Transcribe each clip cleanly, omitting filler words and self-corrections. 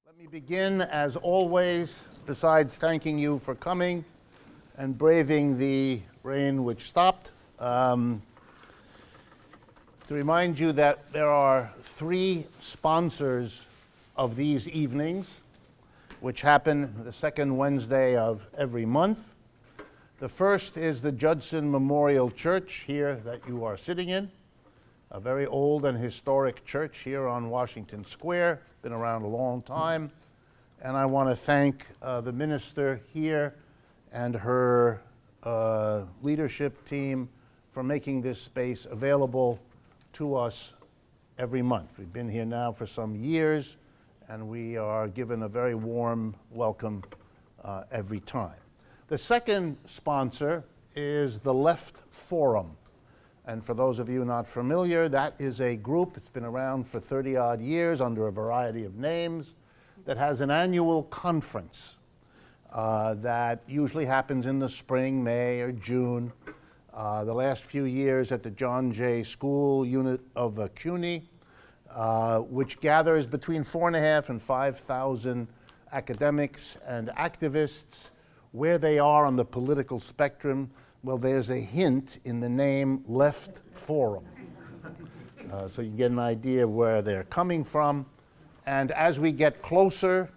Let me begin, as always, besides thanking you for coming and braving the rain which stopped, to remind you that there are three sponsors of these evenings, which happen the second Wednesday of every month. The first is the Judson Memorial Church here that you are sitting in, a very old and historic church here on Washington Square, been around a long time. And I want to thank the minister here and her leadership team for making this space available to us every month. We've been here now for some years, and we are given a very warm welcome every time. The second sponsor is the Left Forum. And for those of you not familiar, that is a group, it's been around for 30-odd years under a variety of names, that has an annual conference that usually happens in the spring, May or June. The last few years at the John Jay School unit of CUNY, which gathers between 4,500 and 5,000 academics and activists. Where they are on the political spectrum, well, there's a hint in the name Left Forum. So you get an idea where they're coming from. And as we get closer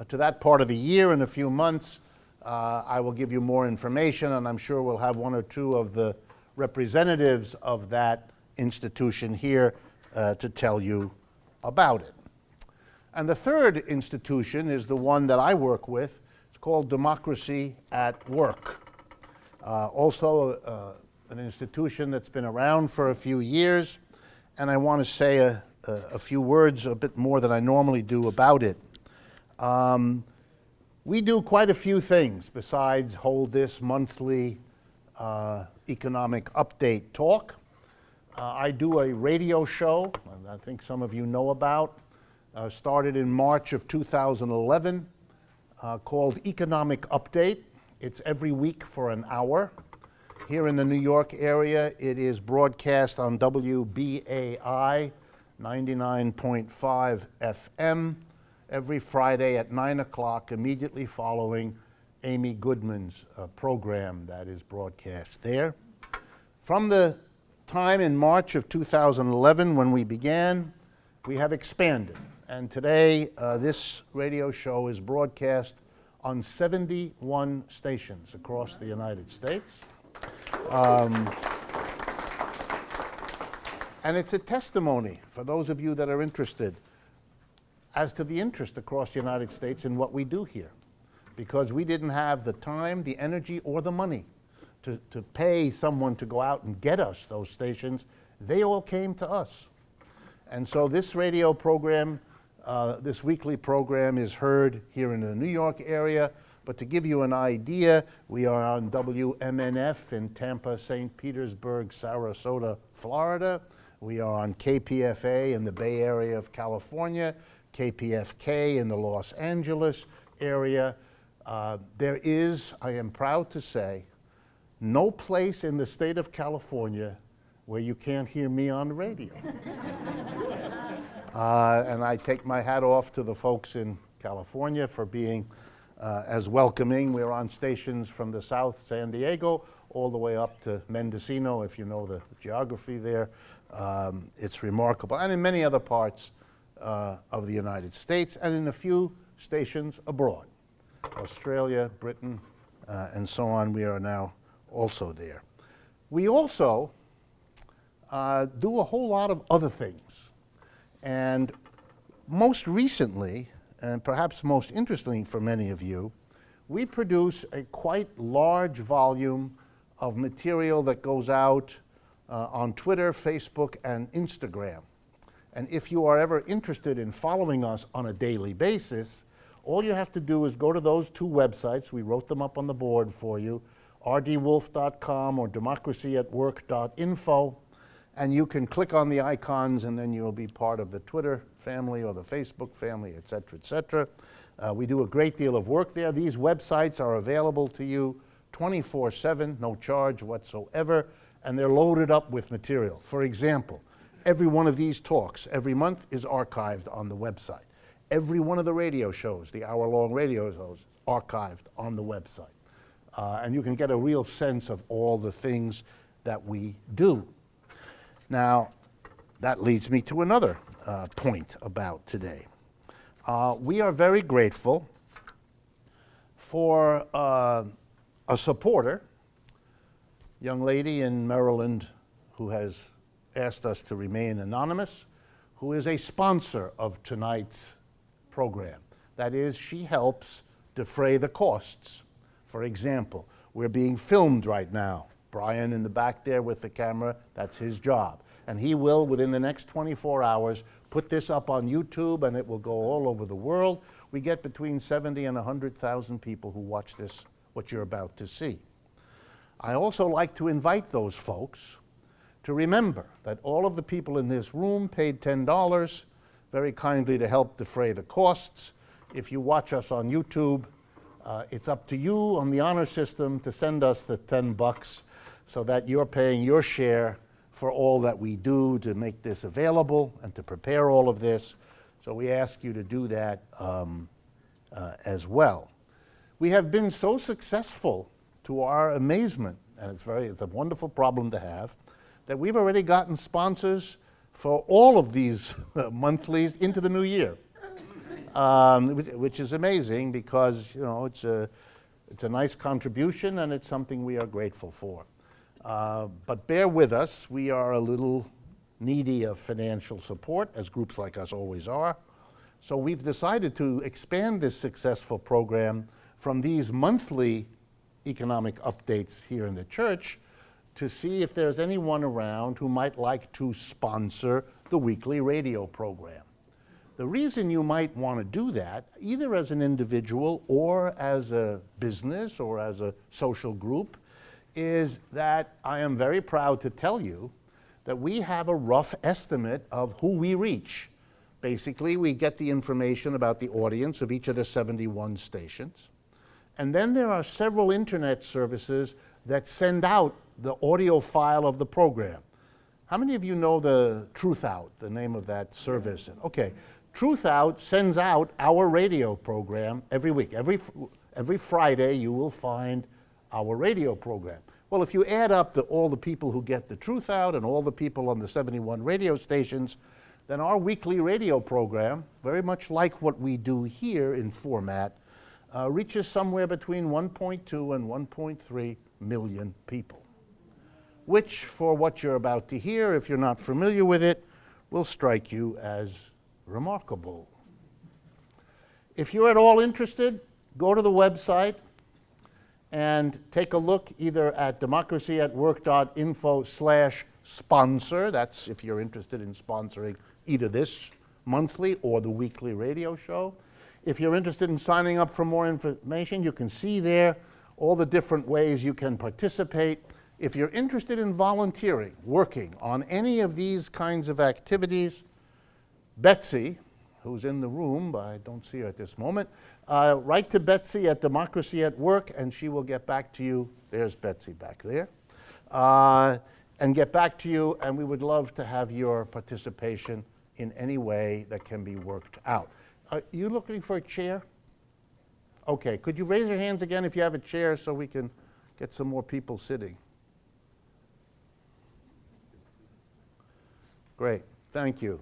to that part of the year in a few months, I will give you more information, and I'm sure we'll have one or two of the representatives of that institution here to tell you about it. And the third institution is the one that I work with. It's called Democracy at Work. Also an institution that's been around for a few years, and I want to say a few words, a bit more than I normally do about it. We do quite a few things besides hold this monthly economic update talk. I do a radio show, and I think some of you know about, started in March of 2011, called Economic Update. It's every week for an hour. Here in the New York area, it is broadcast on WBAI 99.5 FM every Friday at 9 o'clock, immediately following Amy Goodman's program that is broadcast there. From the time in March of 2011 when we began, we have expanded. And today, this radio show is broadcast on 71 stations across the United States. And it's a testimony for those of you that are interested as to the interest across the United States in what we do here. Because we didn't have the time, the energy, or the money to pay someone to go out and get us those stations. They all came to us. And so this radio program, this weekly program, is heard here in the New York area. But to give you an idea, we are on WMNF in Tampa, St. Petersburg, Sarasota, Florida. We are on KPFA in the Bay Area of California, KPFK in the Los Angeles area. There is, I am proud to say, no place in the state of California where you can't hear me on the radio. And I take my hat off to the folks in California for being as welcoming. We're on stations from the South San Diego all the way up to Mendocino, if you know the geography there. It's remarkable. And in many other parts of the United States, and in a few stations abroad. Australia, Britain, and so on, we are now also there. We also do a whole lot of other things. And most recently, and perhaps most interestingly for many of you, we produce a quite large volume of material that goes out on Twitter, Facebook, and Instagram. And if you are ever interested in following us on a daily basis, all you have to do is go to those two websites. We wrote them up on the board for you, rdwolff.com or democracyatwork.info, and you can click on the icons, and then you'll be part of the Twitter family or the Facebook family, et cetera, et cetera. We do a great deal of work there. These websites are available to you 24/7, no charge whatsoever, and they're loaded up with material. For example, every one of these talks every month is archived on the website. every one of the radio shows, the hour-long radio shows, archived on the website. And you can get a real sense of all the things that we do. Now, that leads me to another point about today. We are very grateful for a supporter, young lady in Maryland who has asked us to remain anonymous, who is a sponsor of tonight's program. That is, she helps defray the costs. For example, we're being filmed right now. Brian in the back there with the camera, that's his job. And he will, within the next 24 hours, put this up on YouTube and it will go all over the world. We get between 70 and 100,000 people who watch this, what you're about to see. I also like to invite those folks to remember that all of the people in this room paid $10 very kindly to help defray the costs. If you watch us on YouTube, it's up to you on the honor system to send us the $10 so that you're paying your share for all that we do to make this available and to prepare all of this. So we ask you to do that as well. We have been so successful, to our amazement, and it's a wonderful problem to have, that we've already gotten sponsors for all of these monthlies into the new year, which is amazing because, you know, it's a nice contribution and it's something we are grateful for. But bear with us, we are a little needy of financial support, as groups like us always are. So we've decided to expand this successful program from these monthly economic updates here in the church to see if there's anyone around who might like to sponsor the weekly radio program. The reason you might want to do that, either as an individual or as a business or as a social group, is that I am very proud to tell you that we have a rough estimate of who we reach. Basically, we get the information about the audience of each of the 71 stations. And then there are several internet services that send out the audio file of the program. How many of you know the Truth Out, the name of that service? Okay, Truth Out sends out our radio program every week. Every Friday you will find our radio program. Well, if you add up all the people who get the Truth Out and all the people on the 71 radio stations, then our weekly radio program, very much like what we do here in format, reaches somewhere between 1.2 and 1.3 million people, which, for what you're about to hear, if you're not familiar with it, will strike you as remarkable. If you're at all interested, go to the website and take a look either at democracyatwork.info/sponsor. That's if you're interested in sponsoring either this monthly or the weekly radio show. If you're interested in signing up for more information, you can see there all the different ways you can participate. If you're interested in volunteering, working on any of these kinds of activities, Betsy, who's in the room, but I don't see her at this moment, write to Betsy at Democracy at Work, and she will get back to you. There's Betsy back there. And get back to you, and we would love to have your participation in any way that can be worked out. Are you looking for a chair? Okay, could you raise your hands again if you have a chair so we can get some more people sitting? Great, thank you.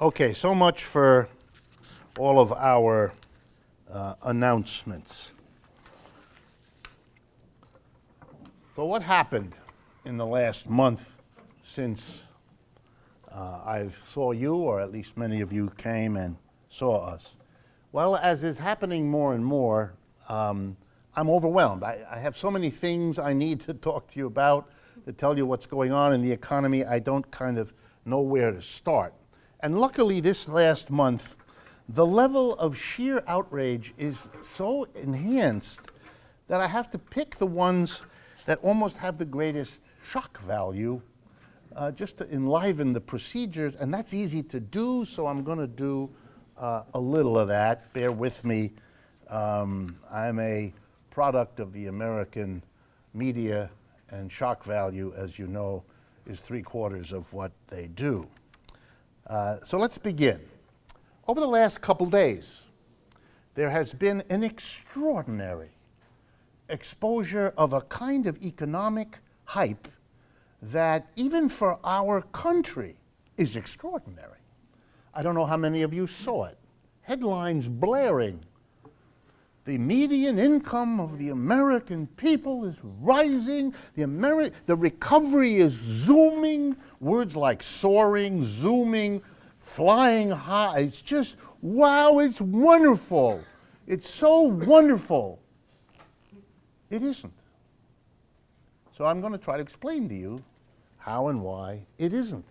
Okay, so much for all of our announcements. So what happened in the last month since I saw you, or at least many of you came and saw us? Well, as is happening more and more, I'm overwhelmed. I have so many things I need to talk to you about, to tell you what's going on in the economy. I don't kind of know where to start. And luckily this last month, the level of sheer outrage is so enhanced that I have to pick the ones that almost have the greatest shock value, just to enliven the procedures, and that's easy to do, so I'm going to do a little of that. Bear with me. I'm a product of the American media, and shock value, as you know, is 3/4 of what they do. So let's begin. Over the last couple days, there has been an extraordinary exposure of a kind of economic hype that even for our country is extraordinary. I don't know how many of you saw it. Headlines blaring. The median income of the American people is rising. The recovery is zooming. Words like soaring, zooming, flying high. It's just, wow, it's wonderful. It's so wonderful. It isn't. So I'm going to try to explain to you how and why it isn't.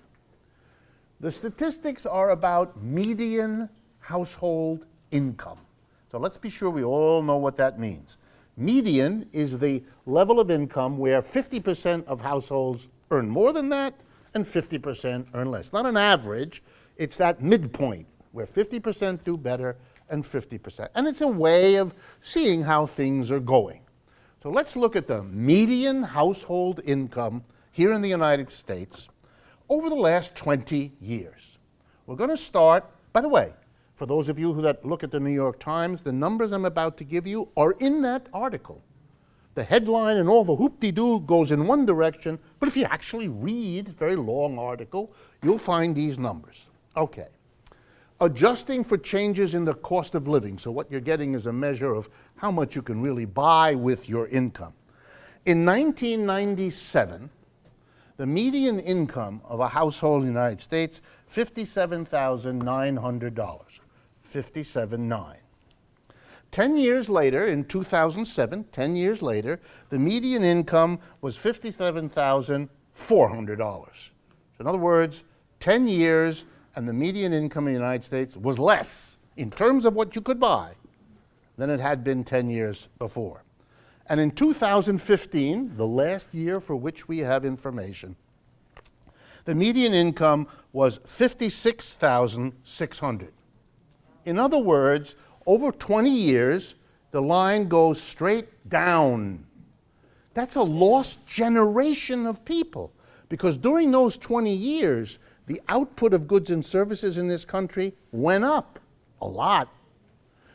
The statistics are about median household income. So let's be sure we all know what that means. Median is the level of income where 50% of households earn more than that and 50% earn less. Not an average, it's that midpoint where 50% do better and 50%. And it's a way of seeing how things are going. So let's look at the median household income here in the United States over the last 20 years. We're going to start, by the way, for those of you that look at the New York Times, the numbers I'm about to give you are in that article. The headline and all the hoop-de-doo goes in one direction, but if you actually read a very long article, you'll find these numbers. Okay. Adjusting for changes in the cost of living, so what you're getting is a measure of how much you can really buy with your income. In 1997, the median income of a household in the United States, $57,900. 57.9. 10 years later, in 2007, 10 years later, the median income was $57,400. In other words, 10 years and the median income in the United States was less in terms of what you could buy than it had been 10 years before. And in 2015, the last year for which we have information, the median income was $56,600. In other words, over 20 years, the line goes straight down. That's a lost generation of people, because during those 20 years, the output of goods and services in this country went up a lot.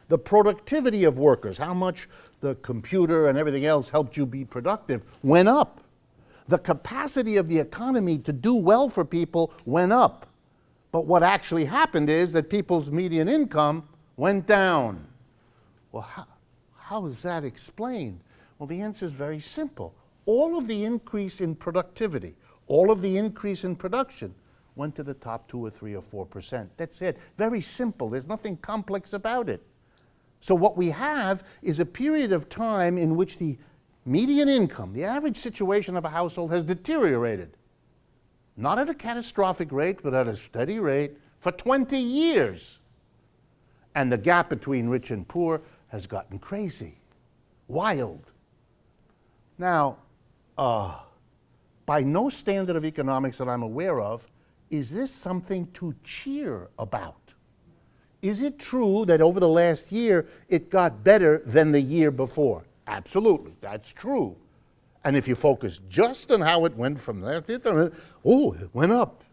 The productivity of workers, how much the computer and everything else helped you be productive, went up. The capacity of the economy to do well for people went up. But what actually happened is that people's median income went down. Well, how is that explained? Well, the answer is very simple. All of the increase in productivity, all of the increase in production went to the top 2 or 3 or 4%. That's it. Very simple. There's nothing complex about it. So what we have is a period of time in which the median income, the average situation of a household, has deteriorated. Not at a catastrophic rate, but at a steady rate for 20 years. And the gap between rich and poor has gotten crazy, wild. Now, by no standard of economics that I'm aware of, is this something to cheer about? Is it true that over the last year it got better than the year before? Absolutely, that's true. And if you focus just on how it went from there, oh, it went up.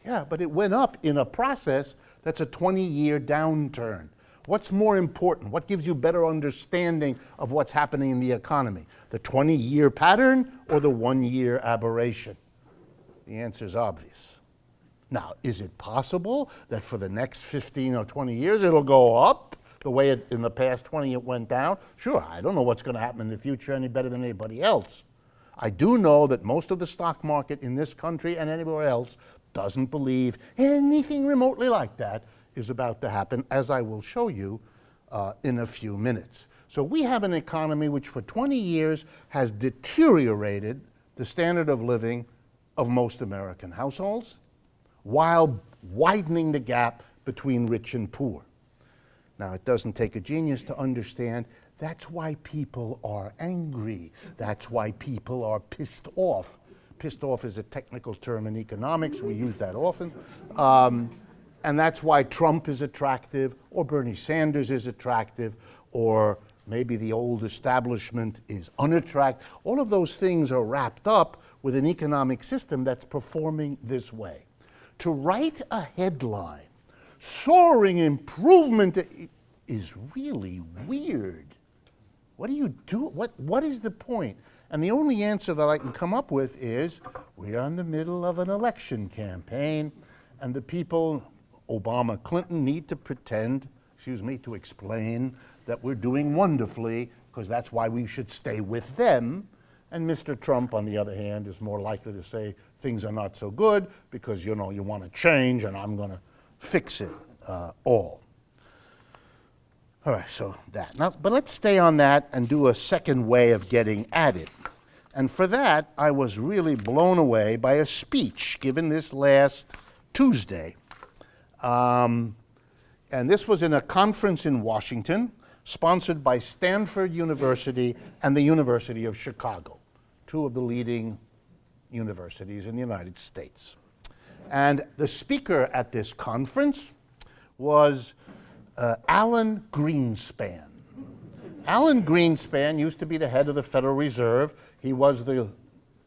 Yeah, but it went up in a process that's a 20-year downturn. What's more important? What gives you better understanding of what's happening in the economy? The 20-year pattern or the 1-year aberration? The answer is obvious. Now, is it possible that for the next 15 or 20 years it'll go up the way in the past 20 it went down? Sure, I don't know what's going to happen in the future any better than anybody else. I do know that most of the stock market in this country and anywhere else doesn't believe anything remotely like that is about to happen, as I will show you in a few minutes. So we have an economy which for 20 years has deteriorated the standard of living of most American households while widening the gap between rich and poor. Now, it doesn't take a genius to understand that's why people are angry. That's why people are pissed off. Pissed off is a technical term in economics. We use that often. And that's why Trump is attractive, or Bernie Sanders is attractive, or maybe the old establishment is unattractive. All of those things are wrapped up with an economic system that's performing this way. to write a headline, soaring improvement, is really weird. What do you do? What is the point? And the only answer that I can come up with is, we are in the middle of an election campaign, and the people, Obama, Clinton, need to to explain that we're doing wonderfully, because that's why we should stay with them. And Mr. Trump, on the other hand, is more likely to say things are not so good because, you want to change and I'm going to fix it all. All right, so that. Now, but let's stay on that and do a second way of getting at it. And for that, I was really blown away by a speech given this last Tuesday. And this was in a conference in Washington, sponsored by Stanford University and the University of Chicago, two of the leading universities in the United States. And the speaker at this conference was Alan Greenspan. Alan Greenspan used to be the head of the Federal Reserve. He was the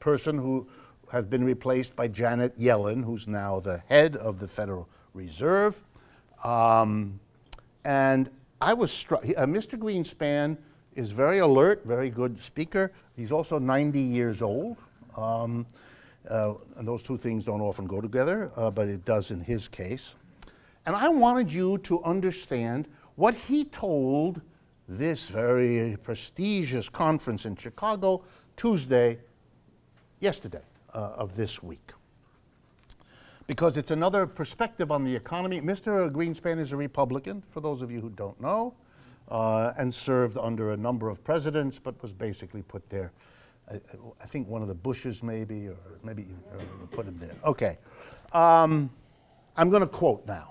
person who has been replaced by Janet Yellen, who's now the head of the Federal Reserve. And I was struck. Mr. Greenspan is very alert, very good speaker. He's also 90 years old. And those two things don't often go together, but it does in his case. And I wanted you to understand what he told this very prestigious conference in Chicago yesterday of this week. Because it's another perspective on the economy. Mr. Greenspan is a Republican, for those of you who don't know, and served under a number of presidents, but was basically put there, I think one of the Bushes maybe, or maybe put him there. Okay. I'm going to quote now.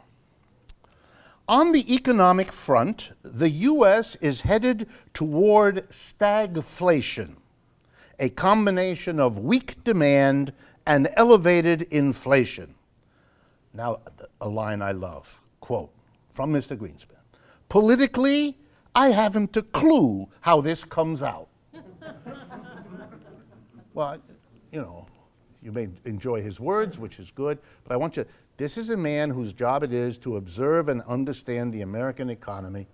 On the economic front, the U.S. is headed toward stagflation, a combination of weak demand and elevated inflation. Now, a line I love, quote, from Mr. Greenspan. Politically, I haven't a clue how this comes out. Well, you may enjoy his words, which is good, but I want you, this is a man whose job it is to observe and understand the American economy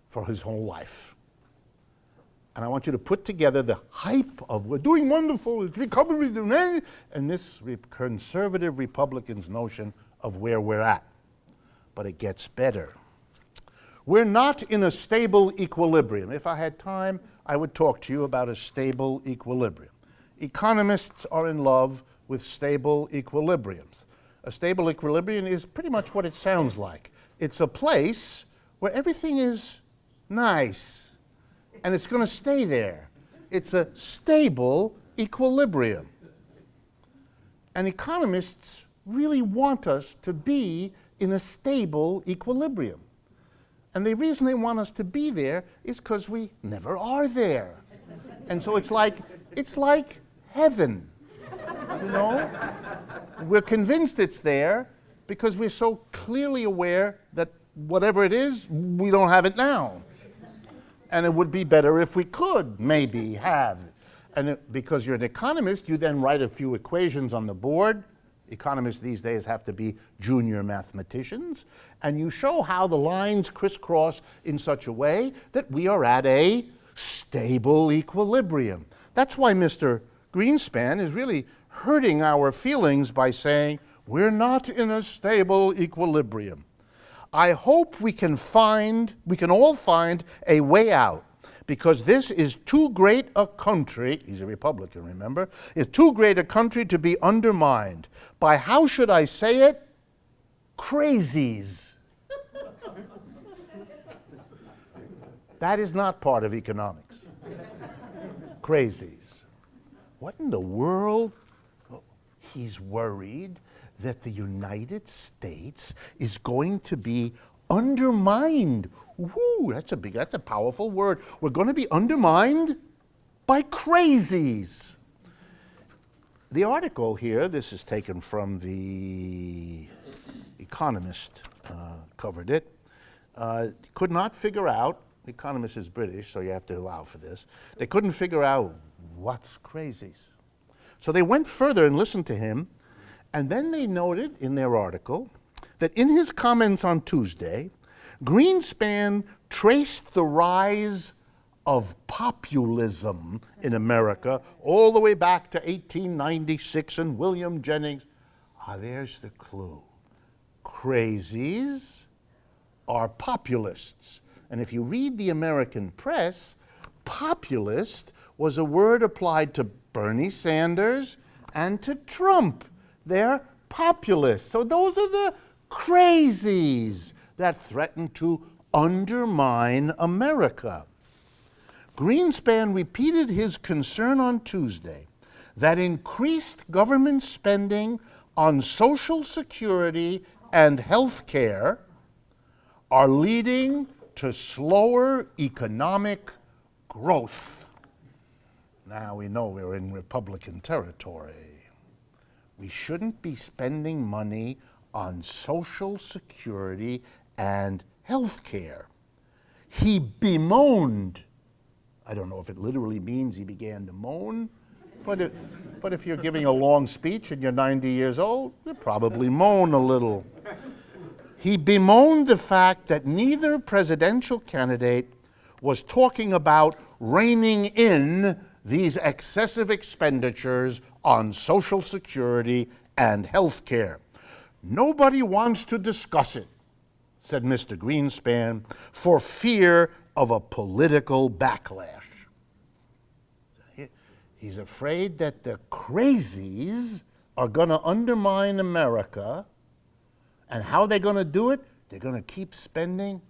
for his whole life. And I want you to put together the hype of we're doing wonderful, it's recovery, and this conservative Republican's notion of where we're at. But it gets better. We're not in a stable equilibrium. If I had time, I would talk to you about a stable equilibrium. Economists are in love with stable equilibriums. A stable equilibrium is pretty much what it sounds like. It's a place where everything is nice, and it's going to stay there. It's a stable equilibrium. And economists really want us to be in a stable equilibrium. And the reason they want us to be there is because we never are there. And so it's like heaven, We're convinced it's there because we're so clearly aware that whatever it is, we don't have it now. And it would be better if we could maybe have it. And because you're an economist, you then write a few equations on the board. Economists these days have to be junior mathematicians. And you show how the lines crisscross in such a way that we are at a stable equilibrium. That's why Mr. Greenspan is really hurting our feelings by saying, we're not in a stable equilibrium. I hope we can all find a way out, because this is too great a country, he's a Republican, remember, is too great a country to be undermined by, how should I say it, crazies. That is not part of economics. Crazies. What in the world? He's worried that the United States is going to be undermined. Woo, that's a powerful word. We're going to be undermined by crazies. The article here, this is taken from The Economist, covered it, could not figure out, The Economist is British, so you have to allow for this, they couldn't figure out what's crazies. So they went further and listened to him, And then they noted in their article that in his comments on Tuesday, Greenspan traced the rise of populism in America all the way back to 1896 and William Jennings. There's the clue. Crazies are populists. And if you read the American press, populist was a word applied to Bernie Sanders and to Trump. They're populists. So those are the crazies that threaten to undermine America. Greenspan repeated his concern on Tuesday that increased government spending on Social Security and health care are leading to slower economic growth. Now we know we're in Republican territory. We shouldn't be spending money on Social Security and health care. He bemoaned. I don't know if it literally means he began to moan, but if you're giving a long speech and you're 90 years old, you probably moan a little. He bemoaned the fact that neither presidential candidate was talking about reining in these excessive expenditures on Social Security and health care. Nobody wants to discuss it, said Mr. Greenspan, for fear of a political backlash. He's afraid that the crazies are going to undermine America. And how are they going to do it? They're going to keep spending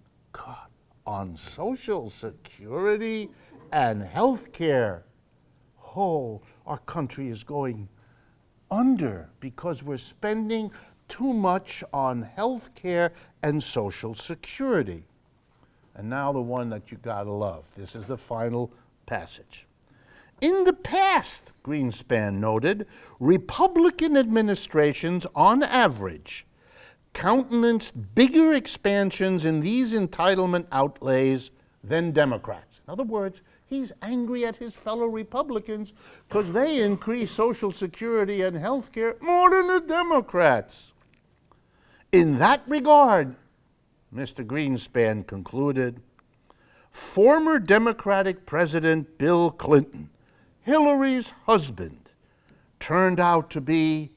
on Social Security and health care. Oh, our country is going under because we're spending too much on health care and Social Security. And now the one that you gotta love. This is the final passage. In the past, Greenspan noted, Republican administrations, on average, countenanced bigger expansions in these entitlement outlays than Democrats. In other words, he's angry at his fellow Republicans because they increase Social Security and health care more than the Democrats. In that regard, Mr. Greenspan concluded, former Democratic President Bill Clinton, Hillary's husband, turned out to be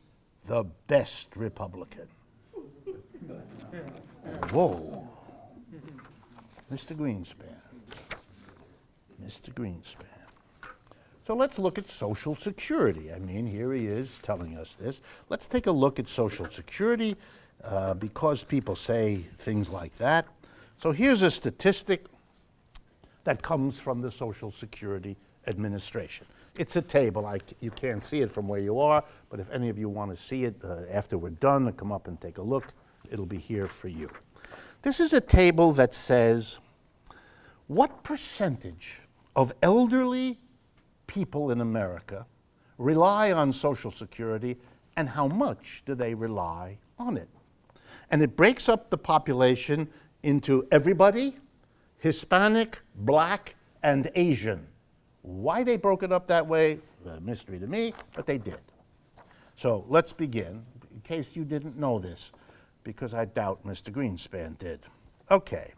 the best Republican. Whoa. Mr. Greenspan. Mr. Greenspan. So let's look at Social Security. I mean, here he is telling us this. Let's take a look at Social Security because people say things like that. So here's a statistic that comes from the Social Security Administration. It's a table. You can't see it from where you are, but if any of you want to see it after we're done, come up and take a look. It'll be here for you. This is a table that says what percentage of elderly people in America rely on Social Security and how much do they rely on it. And it breaks up the population into everybody, Hispanic, Black, and Asian. Why they broke it up that way, a mystery to me, but they did. So let's begin, in case you didn't know this, because I doubt Mr. Greenspan did. Okay,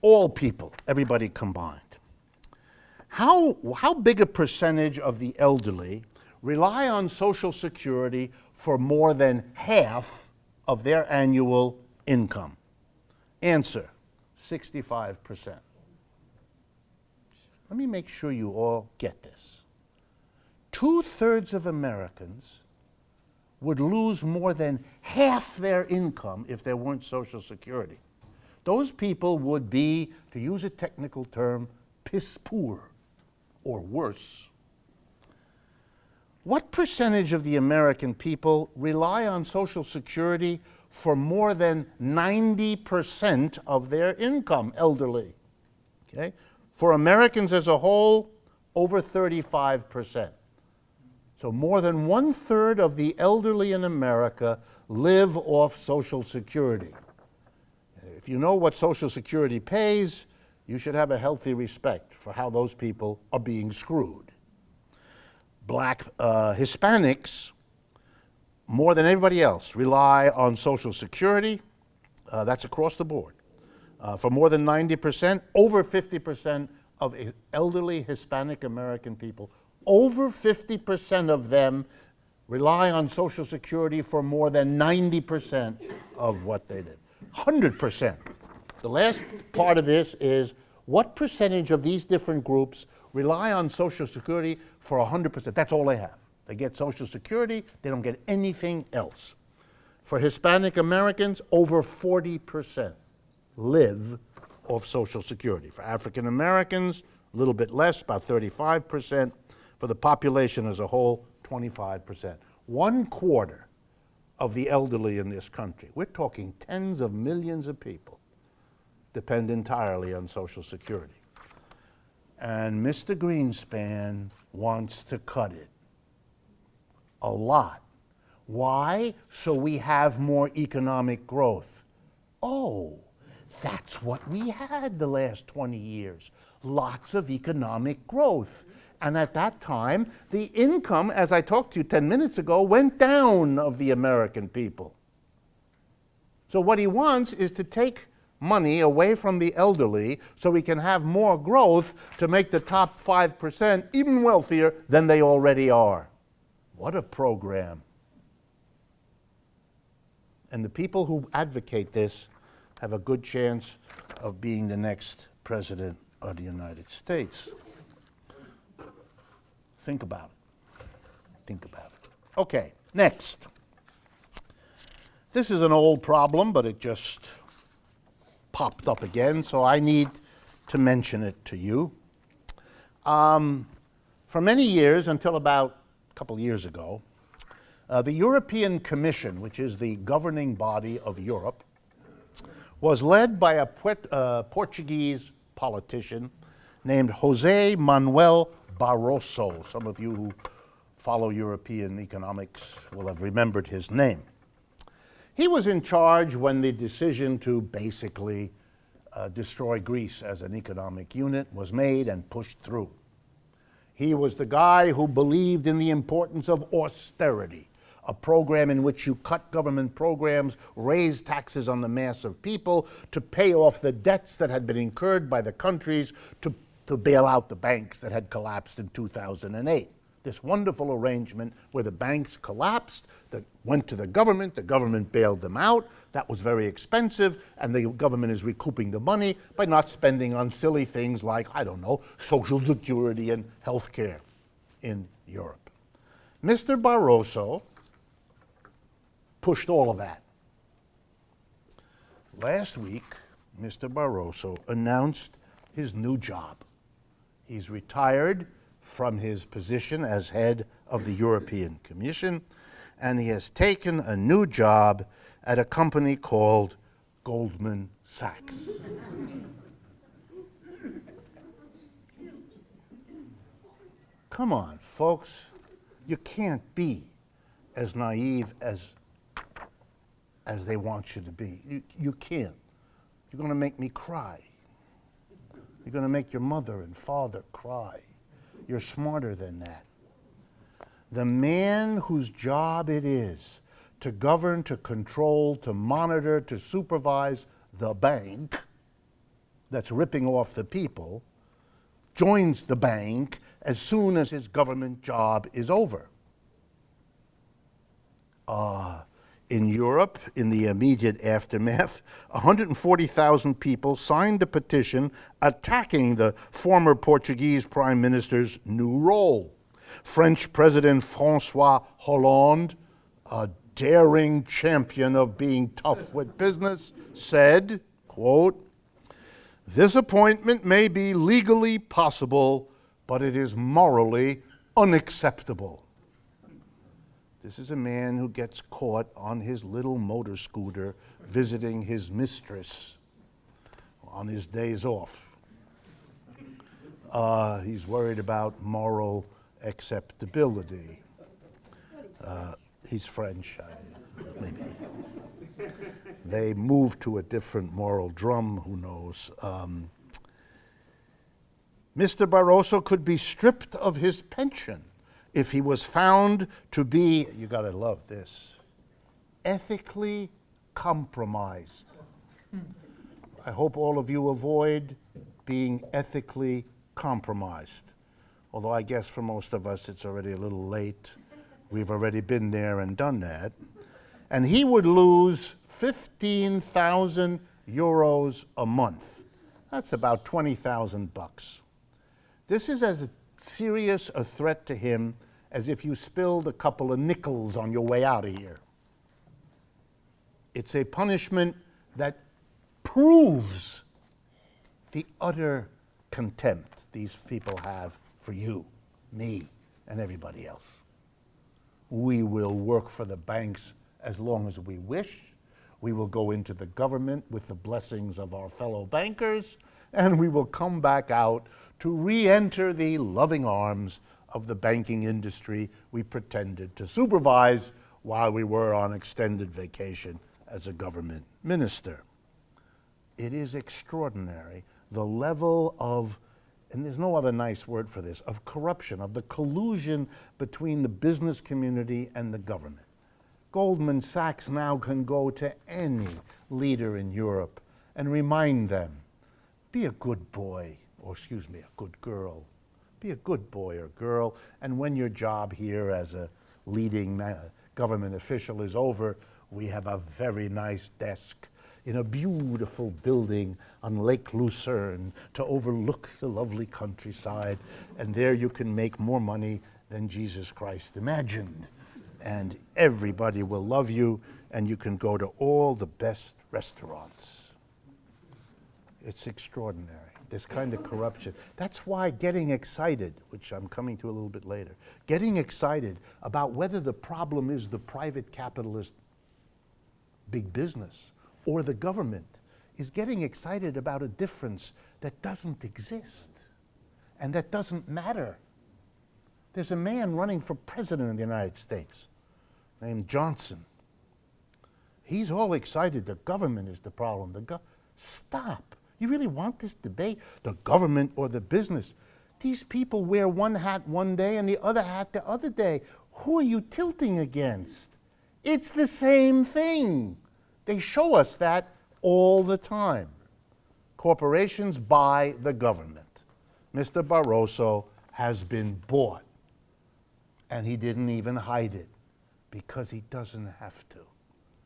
all people, everybody combined. How big a percentage of the elderly rely on Social Security for more than half of their annual income? Answer, 65%. Let me make sure you all get this. 2/3 of Americans would lose more than half their income if there weren't Social Security. Those people would be, to use a technical term, piss poor, or worse. What percentage of the American people rely on Social Security for more than 90% of their income, elderly? Okay? For Americans as a whole, over 35%. So more than 1/3 of the elderly in America live off Social Security. If you know what Social Security pays, you should have a healthy respect for how those people are being screwed. Black Hispanics, more than everybody else, rely on Social Security. That's across the board. For more than 90%, over 50% of elderly Hispanic American people, over 50% of them rely on Social Security for more than 90% of what they did. 100%. The last part of this is what percentage of these different groups rely on Social Security for 100%? That's all they have. They get Social Security, they don't get anything else. For Hispanic Americans, over 40% live off Social Security. For African Americans, a little bit less, about 35%. For the population as a whole, 25%. 1/4 of the elderly in this country, we're talking tens of millions of people, depend entirely on Social Security. And Mr. Greenspan wants to cut it a lot. Why? So we have more economic growth. Oh, that's what we had the last 20 years. Lots of economic growth. And at that time, the income, as I talked to you 10 minutes ago, went down of the American people. So what he wants is to take money away from the elderly so we can have more growth to make the top 5% even wealthier than they already are. What a program. And the people who advocate this have a good chance of being the next president of the United States. Think about it. Think about it. Okay, next. This is an old problem, but it just popped up again, so I need to mention it to you. For many years, until about a couple years ago, the European Commission, which is the governing body of Europe, was led by a Portuguese politician named José Manuel Barroso. Some of you who follow European economics will have remembered his name. He was in charge when the decision to basically destroy Greece as an economic unit was made and pushed through. He was the guy who believed in the importance of austerity, a program in which you cut government programs, raise taxes on the mass of people to pay off the debts that had been incurred by the countries to bail out the banks that had collapsed in 2008. This wonderful arrangement where the banks collapsed, that went to the government bailed them out. That was very expensive, and the government is recouping the money by not spending on silly things like, I don't know, Social Security and health care in Europe. Mr. Barroso pushed all of that. Last week, Mr. Barroso announced his new job. He's retired from his position as head of the European Commission, and he has taken a new job at a company called Goldman Sachs. Come on, folks. You can't be as naive as they want you to be. You can't. You're going to make me cry. You're going to make your mother and father cry. You're smarter than that. The man whose job it is to govern, to control, to monitor, to supervise the bank that's ripping off the people joins the bank as soon as his government job is over. In Europe, in the immediate aftermath, 140,000 people signed a petition attacking the former Portuguese Prime Minister's new role. French President François Hollande, a daring champion of being tough with business, said, quote, "This appointment may be legally possible, but it is morally unacceptable." This is a man who gets caught on his little motor scooter visiting his mistress on his days off. He's worried about moral acceptability. He's French, maybe. They moved to a different moral drum, who knows. Mr. Barroso could be stripped of his pension if he was found to be, you gotta love this, ethically compromised. I hope all of you avoid being ethically compromised. Although I guess for most of us it's already a little late. We've already been there and done that. And he would lose 15,000 euros a month. That's about 20,000 bucks. This is as serious a threat to him as if you spilled a couple of nickels on your way out of here. It's a punishment that proves the utter contempt these people have for you, me, and everybody else. We will work for the banks as long as we wish. We will go into the government with the blessings of our fellow bankers, and we will come back out to re-enter the loving arms of the banking industry we pretended to supervise while we were on extended vacation as a government minister. It is extraordinary, the level of, and there's no other nice word for this, of corruption, of the collusion between the business community and the government. Goldman Sachs now can go to any leader in Europe and remind them, be a good boy, or excuse me, a good girl. Be a good boy or girl, and when your job here as a leading government official is over, we have a very nice desk in a beautiful building on Lake Lucerne to overlook the lovely countryside, and there you can make more money than Jesus Christ imagined. And everybody will love you, and you can go to all the best restaurants. It's extraordinary, this kind of corruption. That's why getting excited, which I'm coming to a little bit later, getting excited about whether the problem is the private capitalist big business or the government is getting excited about a difference that doesn't exist and that doesn't matter. There's a man running for president of the United States named Judson. He's all excited the government is the problem. Stop. You really want this debate? The government or the business? These people wear one hat one day and the other hat the other day. Who are you tilting against? It's the same thing. They show us that all the time. Corporations buy the government. Mr. Barroso has been bought, and he didn't even hide it because he doesn't have to.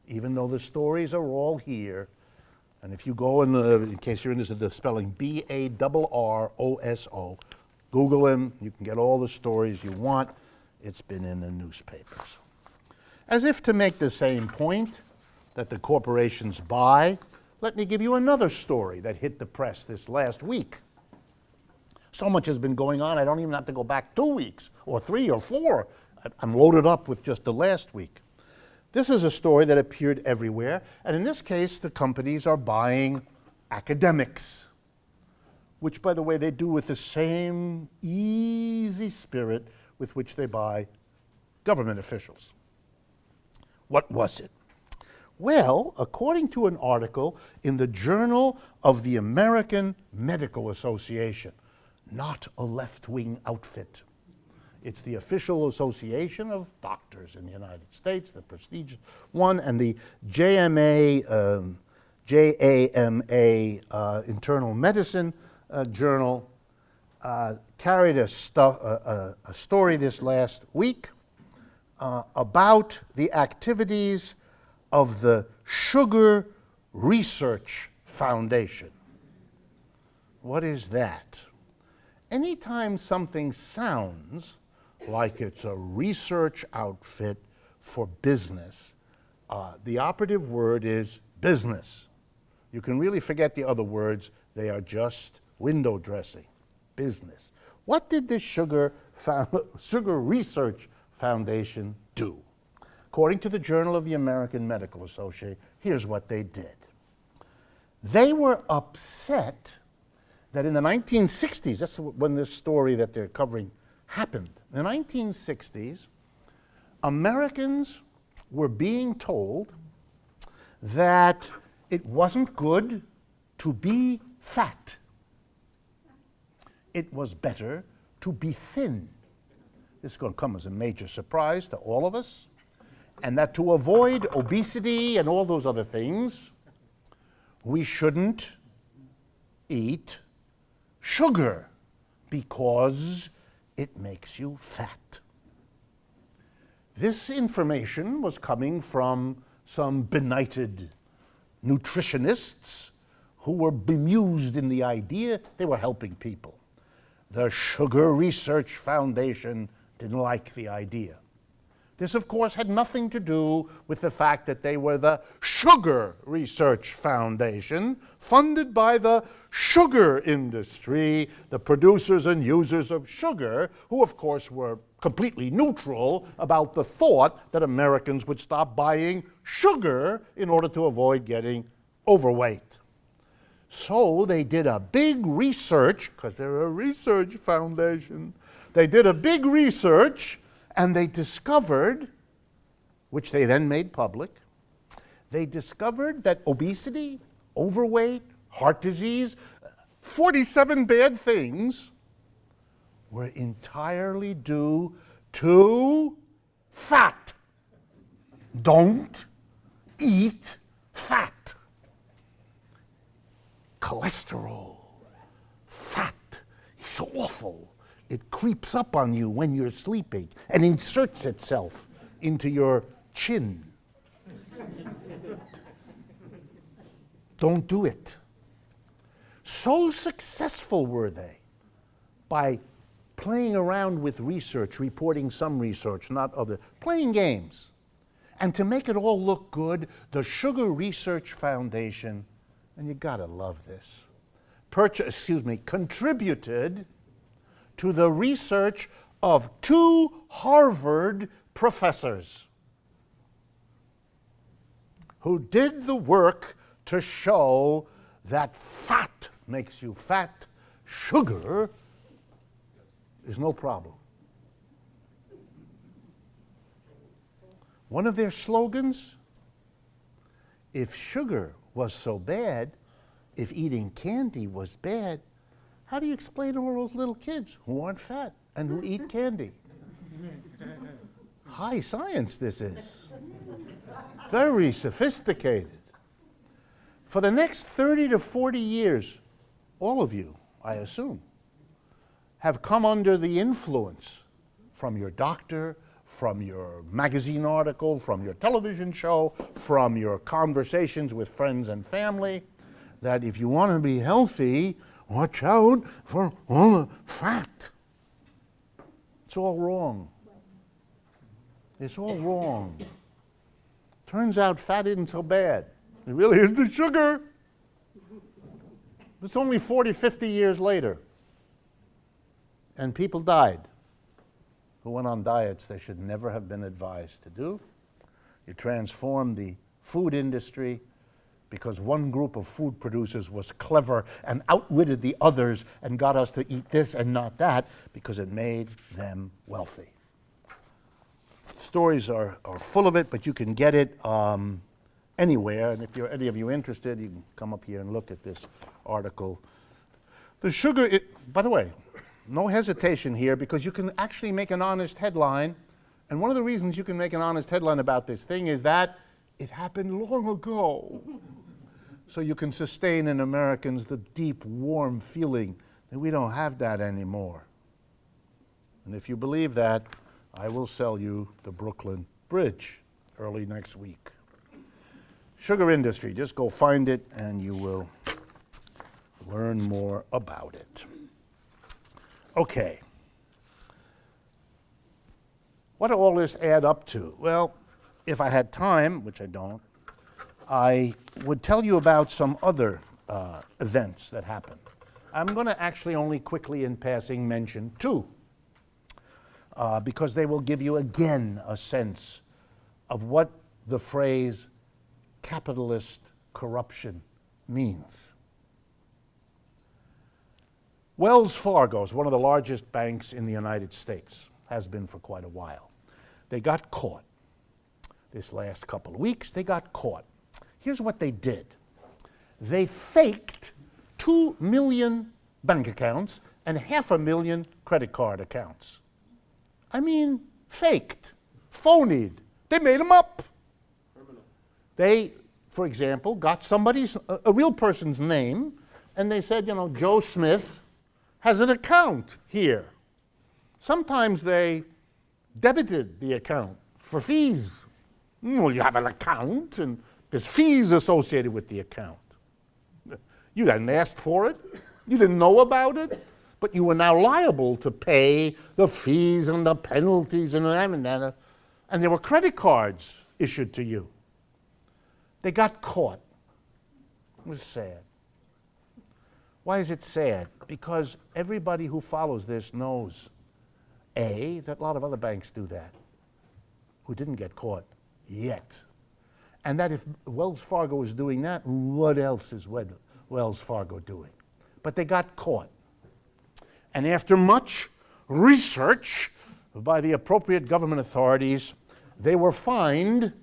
Even though the stories are all here, and if you go in case you're interested, the spelling Barroso, Google him, you can get all the stories you want. It's been in the newspapers. As if to make the same point that the corporations buy, let me give you another story that hit the press this last week. So much has been going on, I don't even have to go back 2 weeks, or 3 or 4. I'm loaded up with just the last week. This is a story that appeared everywhere, and in this case, the companies are buying academics, which, by the way, they do with the same easy spirit with which they buy government officials. What was it? Well, according to an article in the Journal of the American Medical Association, not a left-wing outfit. It's the official association of doctors in the United States, the prestigious one, and the JAMA Internal Medicine Journal carried a story this last week about the activities of the Sugar Research Foundation. What is that? Anytime something sounds like it's a research outfit for business, the operative word is business. You can really forget the other words. They are just window dressing. Business. What did the Sugar Research Foundation do? According to the Journal of the American Medical Association, here's what they did. They were upset that in the 1960s, that's when this story that they're covering happened. In the 1960s, Americans were being told that it wasn't good to be fat. It was better to be thin. This is going to come as a major surprise to all of us. and that to avoid obesity and all those other things, we shouldn't eat sugar because it makes you fat. This information was coming from some benighted nutritionists who were bemused in the idea they were helping people. The Sugar Research Foundation didn't like the idea. This, of course, had nothing to do with the fact that they were the Sugar Research Foundation, funded by the sugar industry, the producers and users of sugar, who, of course, were completely neutral about the thought that Americans would stop buying sugar in order to avoid getting overweight. So they did a big research, because they're a research foundation, they did a big research, and they discovered, which they then made public, they discovered that obesity, overweight, heart disease, 47 bad things were entirely due to fat. Don't eat fat. Cholesterol, fat, it's awful. It creeps up on you when you're sleeping and inserts itself into your chin. Don't do it. So successful were they by playing around with research, reporting some research, not other, playing games. And to make it all look good, the Sugar Research Foundation, and you gotta love this, contributed to the research of 2 Harvard professors who did the work to show that fat makes you fat, sugar is no problem. One of their slogans, if sugar was so bad, if eating candy was bad, how do you explain to all those little kids who aren't fat and who eat candy? High science this is. Very sophisticated. For the next 30 to 40 years, all of you, I assume, have come under the influence from your doctor, from your magazine article, from your television show, from your conversations with friends and family, that if you want to be healthy, watch out for all the fat. It's all wrong. It's all wrong. Turns out fat isn't so bad. It really is the sugar. It's only 40, 50 years later. And people died who went on diets they should never have been advised to do. You transformed the food industry because one group of food producers was clever and outwitted the others and got us to eat this and not that because it made them wealthy. Stories are full of it, but you can get it anywhere. And if you're any of you interested, you can come up here and look at this article. The sugar, by the way, no hesitation here because you can actually make an honest headline. And one of the reasons you can make an honest headline about this thing is that it happened long ago. So you can sustain in Americans the deep, warm feeling that we don't have that anymore. And if you believe that, I will sell you the Brooklyn Bridge early next week. Sugar industry, just go find it and you will learn more about it. Okay. What do all this add up to? Well, if I had time, which I don't, I would tell you about some other events that happened. I'm going to actually only quickly in passing mention 2, because they will give you again a sense of what the phrase capitalist corruption means. Wells Fargo is one of the largest banks in the United States, has been for quite a while. They got caught. This last couple of weeks, they got caught. Here's what they did. They faked 2 million bank accounts and 500,000 credit card accounts. I mean, faked, phonied, They made them up. They, for example, got somebody's, a real person's name, and they said, Joe Smith has an account here. Sometimes they debited the account for fees. Well, you have an account, and there's fees associated with the account. You hadn't asked for it. You didn't know about it. But you were now liable to pay the fees and the penalties and there were credit cards issued to you. They got caught. It was sad. Why is it sad? Because everybody who follows this knows, A, that a lot of other banks do that, who didn't get caught yet. And that if Wells Fargo is doing that, what else is Wells Fargo doing? But they got caught. And after much research by the appropriate government authorities, they were fined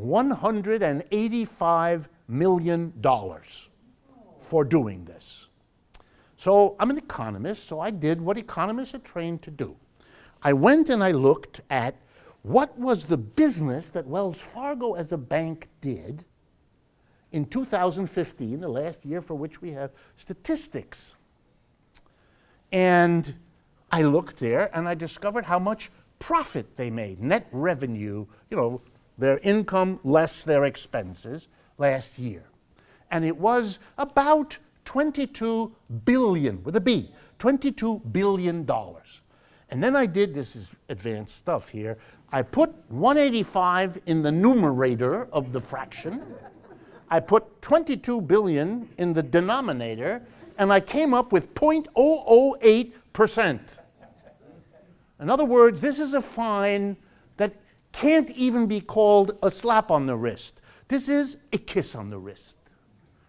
$185 million for doing this. So I'm an economist, so I did what economists are trained to do. I went and I looked at what was the business that Wells Fargo as a bank did in 2015, the last year for which we have statistics. And I looked there and I discovered how much profit they made, net revenue, their income less their expenses last year. And it was about $22 billion, with a B, $22 billion. And then I did, this is advanced stuff here, I put 185 in the numerator of the fraction, I put 22 billion in the denominator, and I came up with 0.008%. In other words, this is a fine that can't even be called a slap on the wrist. This is a kiss on the wrist.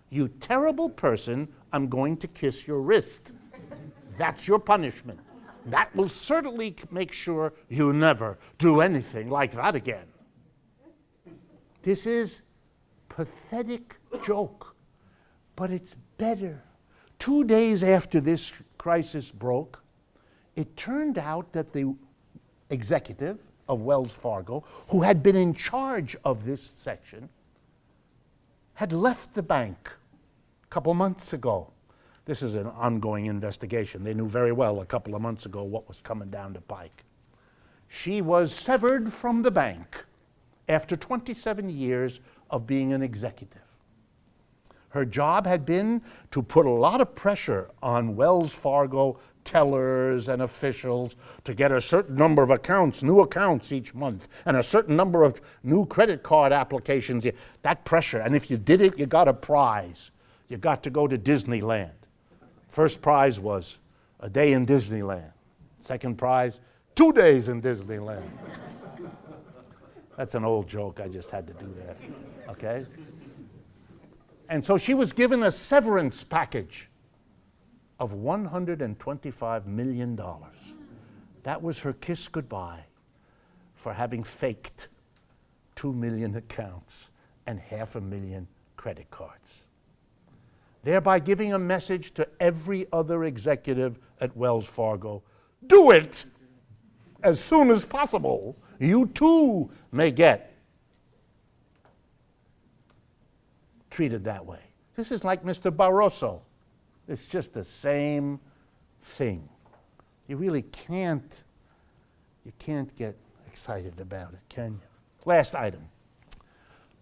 You terrible person, I'm going to kiss your wrist. That's your punishment. That will certainly make sure you never do anything like that again. This is pathetic joke, but it's better. 2 days after this crisis broke, it turned out that the executive of Wells Fargo, who had been in charge of this section, had left the bank a couple months ago. This is an ongoing investigation. They knew very well a couple of months ago what was coming down the pike. She was severed from the bank after 27 years of being an executive. Her job had been to put a lot of pressure on Wells Fargo tellers and officials to get a certain number of accounts, new accounts each month, and a certain number of new credit card applications. That pressure, and if you did it, you got a prize. You got to go to Disneyland. First prize was a day in Disneyland. Second prize, 2 days in Disneyland. That's an old joke, I just had to do that, okay? And so she was given a severance package of $125 million. That was her kiss goodbye for having faked 2 million accounts and 500,000 credit cards, thereby giving a message to every other executive at Wells Fargo: do it as soon as possible. You too may get treated that way. This is like Mr. Barroso. It's just the same thing. You really can't get excited about it, can you? Last item.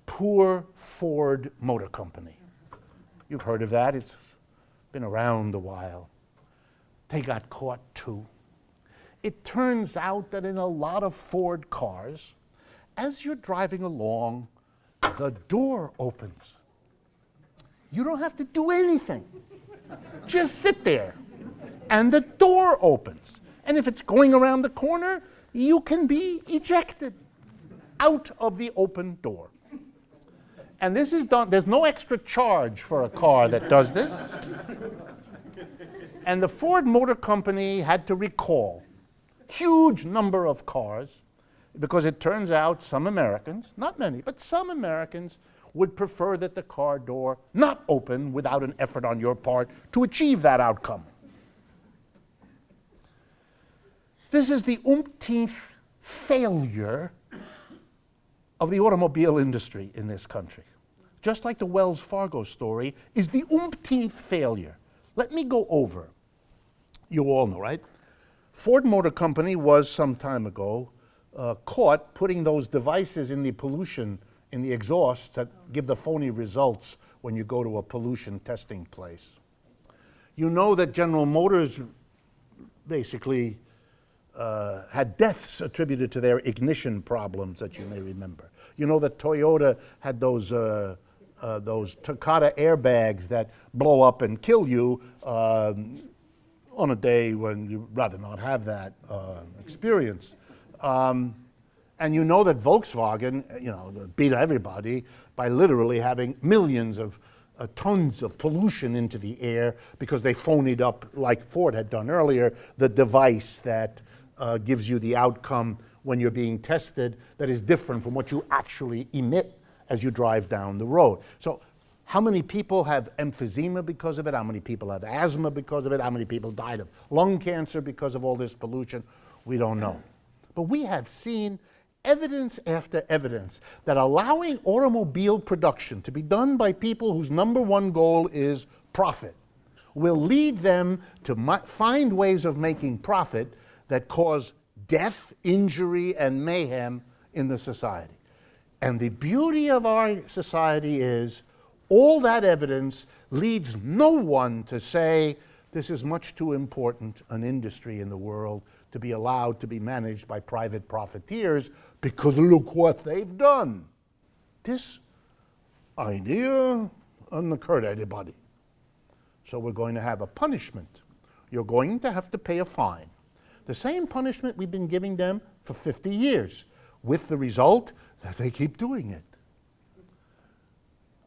Poor Ford Motor Company. You've heard of that. It's been around a while. They got caught too. It turns out that in a lot of Ford cars, as you're driving along, the door opens. You don't have to do anything. Just sit there, and the door opens. And if it's going around the corner, you can be ejected out of the open door. And this is done, there's no extra charge for a car that does this. And the Ford Motor Company had to recall huge number of cars because it turns out some Americans, not many, but some Americans would prefer that the car door not open without an effort on your part to achieve that outcome. This is the umpteenth failure of the automobile industry in this country, just like the Wells Fargo story, is the umpteenth failure. Let me go over. You all know, right? Ford Motor Company was some time ago caught putting those devices in the pollution, in the exhausts that give the phony results when you go to a pollution testing place. You know that General Motors basically had deaths attributed to their ignition problems that you may remember. You know that Toyota had those Takata airbags that blow up and kill you on a day when you'd rather not have that experience. And you know that Volkswagen, beat everybody by literally having millions of tons of pollution into the air because they phonied up, like Ford had done earlier, the device that gives you the outcome when you're being tested that is different from what you actually emit as you drive down the road. So how many people have emphysema because of it? How many people have asthma because of it? How many people died of lung cancer because of all this pollution? We don't know. But we have seen evidence after evidence that allowing automobile production to be done by people whose number one goal is profit will lead them to find ways of making profit that cause death, injury, and mayhem in the society. And the beauty of our society is all that evidence leads no one to say this is much too important an industry in the world to be allowed to be managed by private profiteers because look what they've done. This idea doesn't occur to anybody. So we're going to have a punishment. You're going to have to pay a fine. The same punishment we've been giving them for 50 years, with the result that they keep doing it.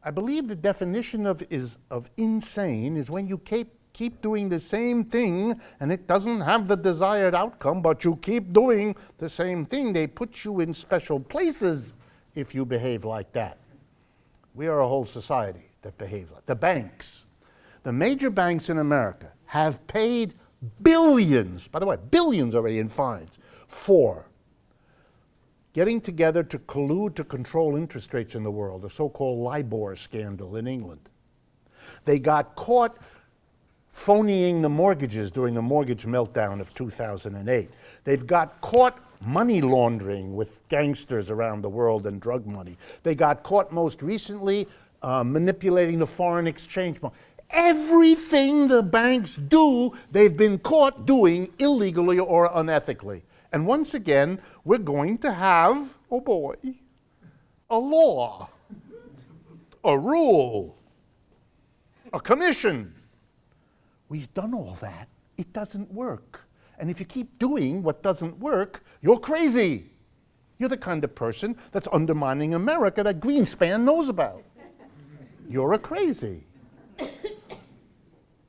I believe the definition of insane is when you keep doing the same thing and it doesn't have the desired outcome, but you keep doing the same thing. They put you in special places if you behave like that. We are a whole society that behaves like that. The banks, the major banks in America have paid billions, by the way, billions already in fines, for getting together to collude to control interest rates in the world, the so-called LIBOR scandal in England. They got caught phonying the mortgages during the mortgage meltdown of 2008. They've got caught money laundering with gangsters around the world and drug money. They got caught most recently manipulating the foreign exchange market. Everything the banks do, they've been caught doing illegally or unethically. And once again, we're going to have, oh boy, a law, a rule, a commission. We've done all that. It doesn't work. And if you keep doing what doesn't work, you're crazy. You're the kind of person that's undermining America that Greenspan knows about. You're a crazy.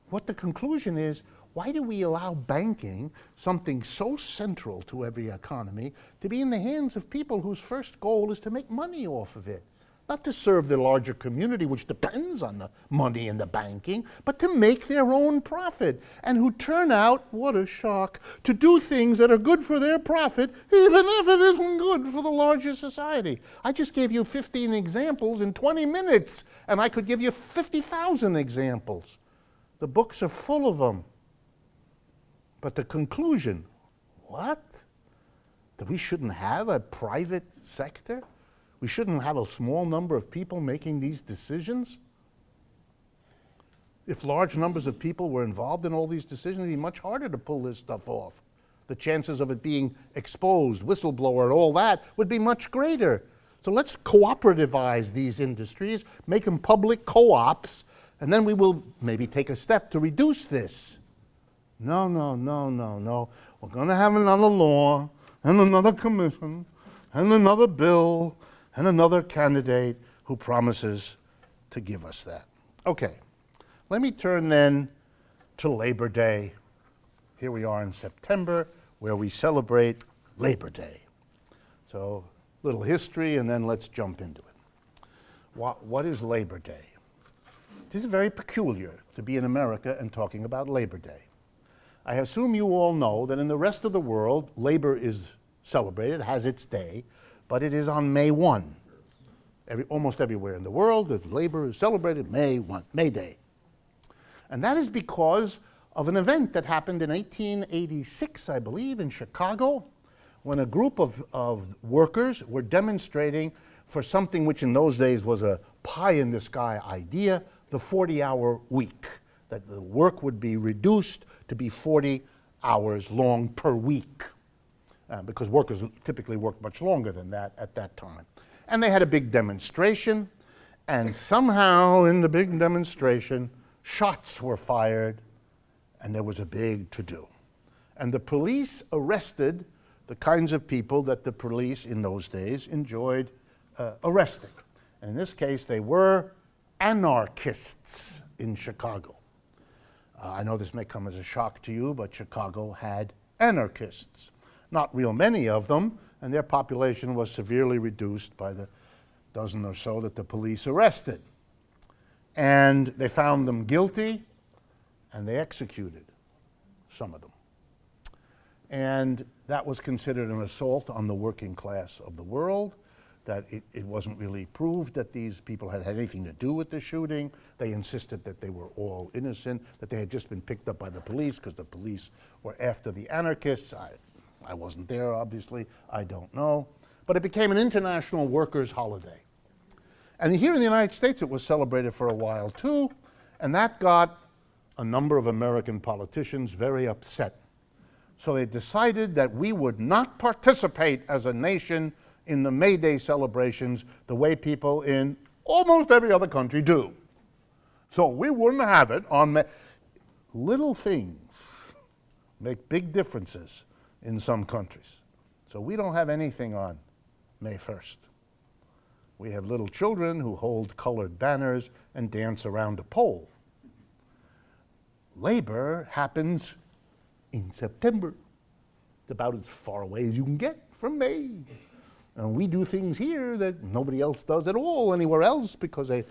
What the conclusion is, why do we allow banking, something so central to every economy, to be in the hands of people whose first goal is to make money off of it? Not to serve the larger community, which depends on the money and the banking, but to make their own profit, and who turn out, what a shock, to do things that are good for their profit, even if it isn't good for the larger society. I just gave you 15 examples in 20 minutes, and I could give you 50,000 examples. The books are full of them. But the conclusion, what? That we shouldn't have a private sector? We shouldn't have a small number of people making these decisions? If large numbers of people were involved in all these decisions, it'd be much harder to pull this stuff off. The chances of it being exposed, whistleblower, and all that would be much greater. So let's cooperativize these industries, make them public co-ops, and then we will maybe take a step to reduce this. No. We're going to have another law, and another commission, and another bill, and another candidate who promises to give us that. Okay, let me turn then to Labor Day. Here we are in September, where we celebrate Labor Day. So, little history, and then let's jump into it. What is Labor Day? This is very peculiar to be in America and talking about Labor Day. I assume you all know that in the rest of the world, labor is celebrated, has its day, but it is on May 1. Almost everywhere in the world, labor is celebrated May 1, May Day. And that is because of an event that happened in 1886, I believe, in Chicago, when a group of workers were demonstrating for something which in those days was a pie-in-the-sky idea, the 40-hour week, that the work would be reduced to be 40 hours long per week, because workers typically worked much longer than that at that time. And they had a big demonstration, and somehow in the big demonstration, shots were fired, and there was a big to-do. And the police arrested the kinds of people that the police in those days enjoyed arresting. And in this case, they were anarchists in Chicago. I know this may come as a shock to you, but Chicago had anarchists. Not real many of them, and their population was severely reduced by the dozen or so that the police arrested. And they found them guilty, and they executed some of them. And that was considered an assault on the working class of the world, that it wasn't really proved that these people had anything to do with the shooting. They insisted that they were all innocent, that they had just been picked up by the police because the police were after the anarchists. I wasn't there, obviously. I don't know. But it became an international workers' holiday. And here in the United States, it was celebrated for a while, too, and that got a number of American politicians very upset. So they decided that we would not participate as a nation in the May Day celebrations the way people in almost every other country do. So we wouldn't have it on May. Little things make big differences in some countries. So we don't have anything on May 1st. We have little children who hold colored banners and dance around a pole. Labor happens in September. It's about as far away as you can get from May. And we do things here that nobody else does at all anywhere else, because a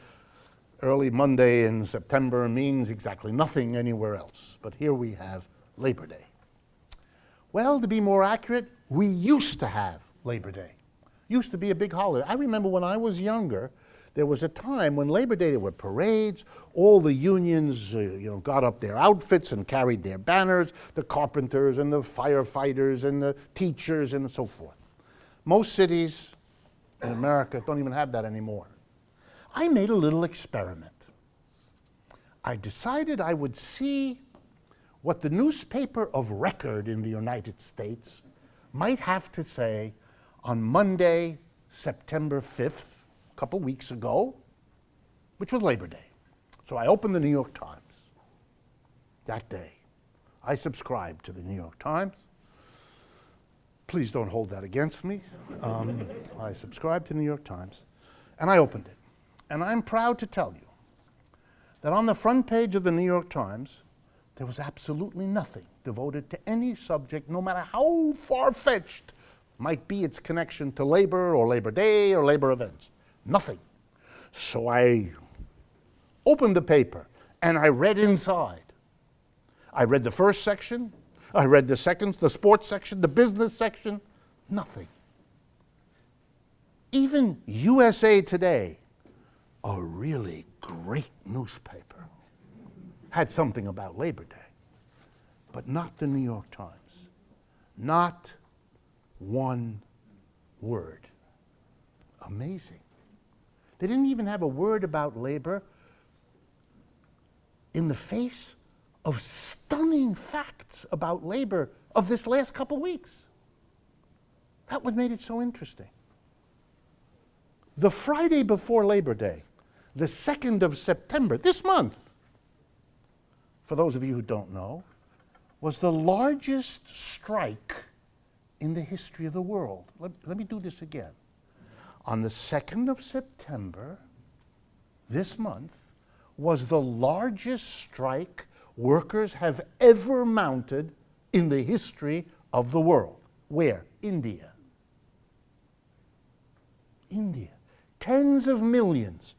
early Monday in September means exactly nothing anywhere else. But here we have Labor Day. Well, to be more accurate, we used to have Labor Day. Used to be a big holiday. I remember when I was younger, there was a time when Labor Day, there were parades, all the unions got up their outfits and carried their banners, the carpenters and the firefighters and the teachers and so forth. Most cities in America don't even have that anymore. I made a little experiment. I decided I would see what the newspaper of record in the United States might have to say on Monday, September 5th, a couple weeks ago, which was Labor Day. So I opened the New York Times that day. I subscribed to the New York Times. Please don't hold that against me. I subscribed to the New York Times, and I opened it. And I'm proud to tell you that on the front page of the New York Times, there was absolutely nothing devoted to any subject, no matter how far-fetched might be its connection to labor or Labor Day or labor events. Nothing. So I opened the paper, and I read inside. I read the first section, I read the second, the sports section, the business section, nothing. Even USA Today, a really great newspaper, had something about Labor Day, but not the New York Times. Not one word. Amazing. They didn't even have a word about labor in the face of stunning facts about labor of this last couple weeks. That's what made it so interesting. The Friday before Labor Day, the 2nd of September, this month, for those of you who don't know, was the largest strike in the history of the world. Let me do this again. On the 2nd of September, this month, was the largest strike workers have ever mounted in the history of the world. Where? India. India. Tens of millions.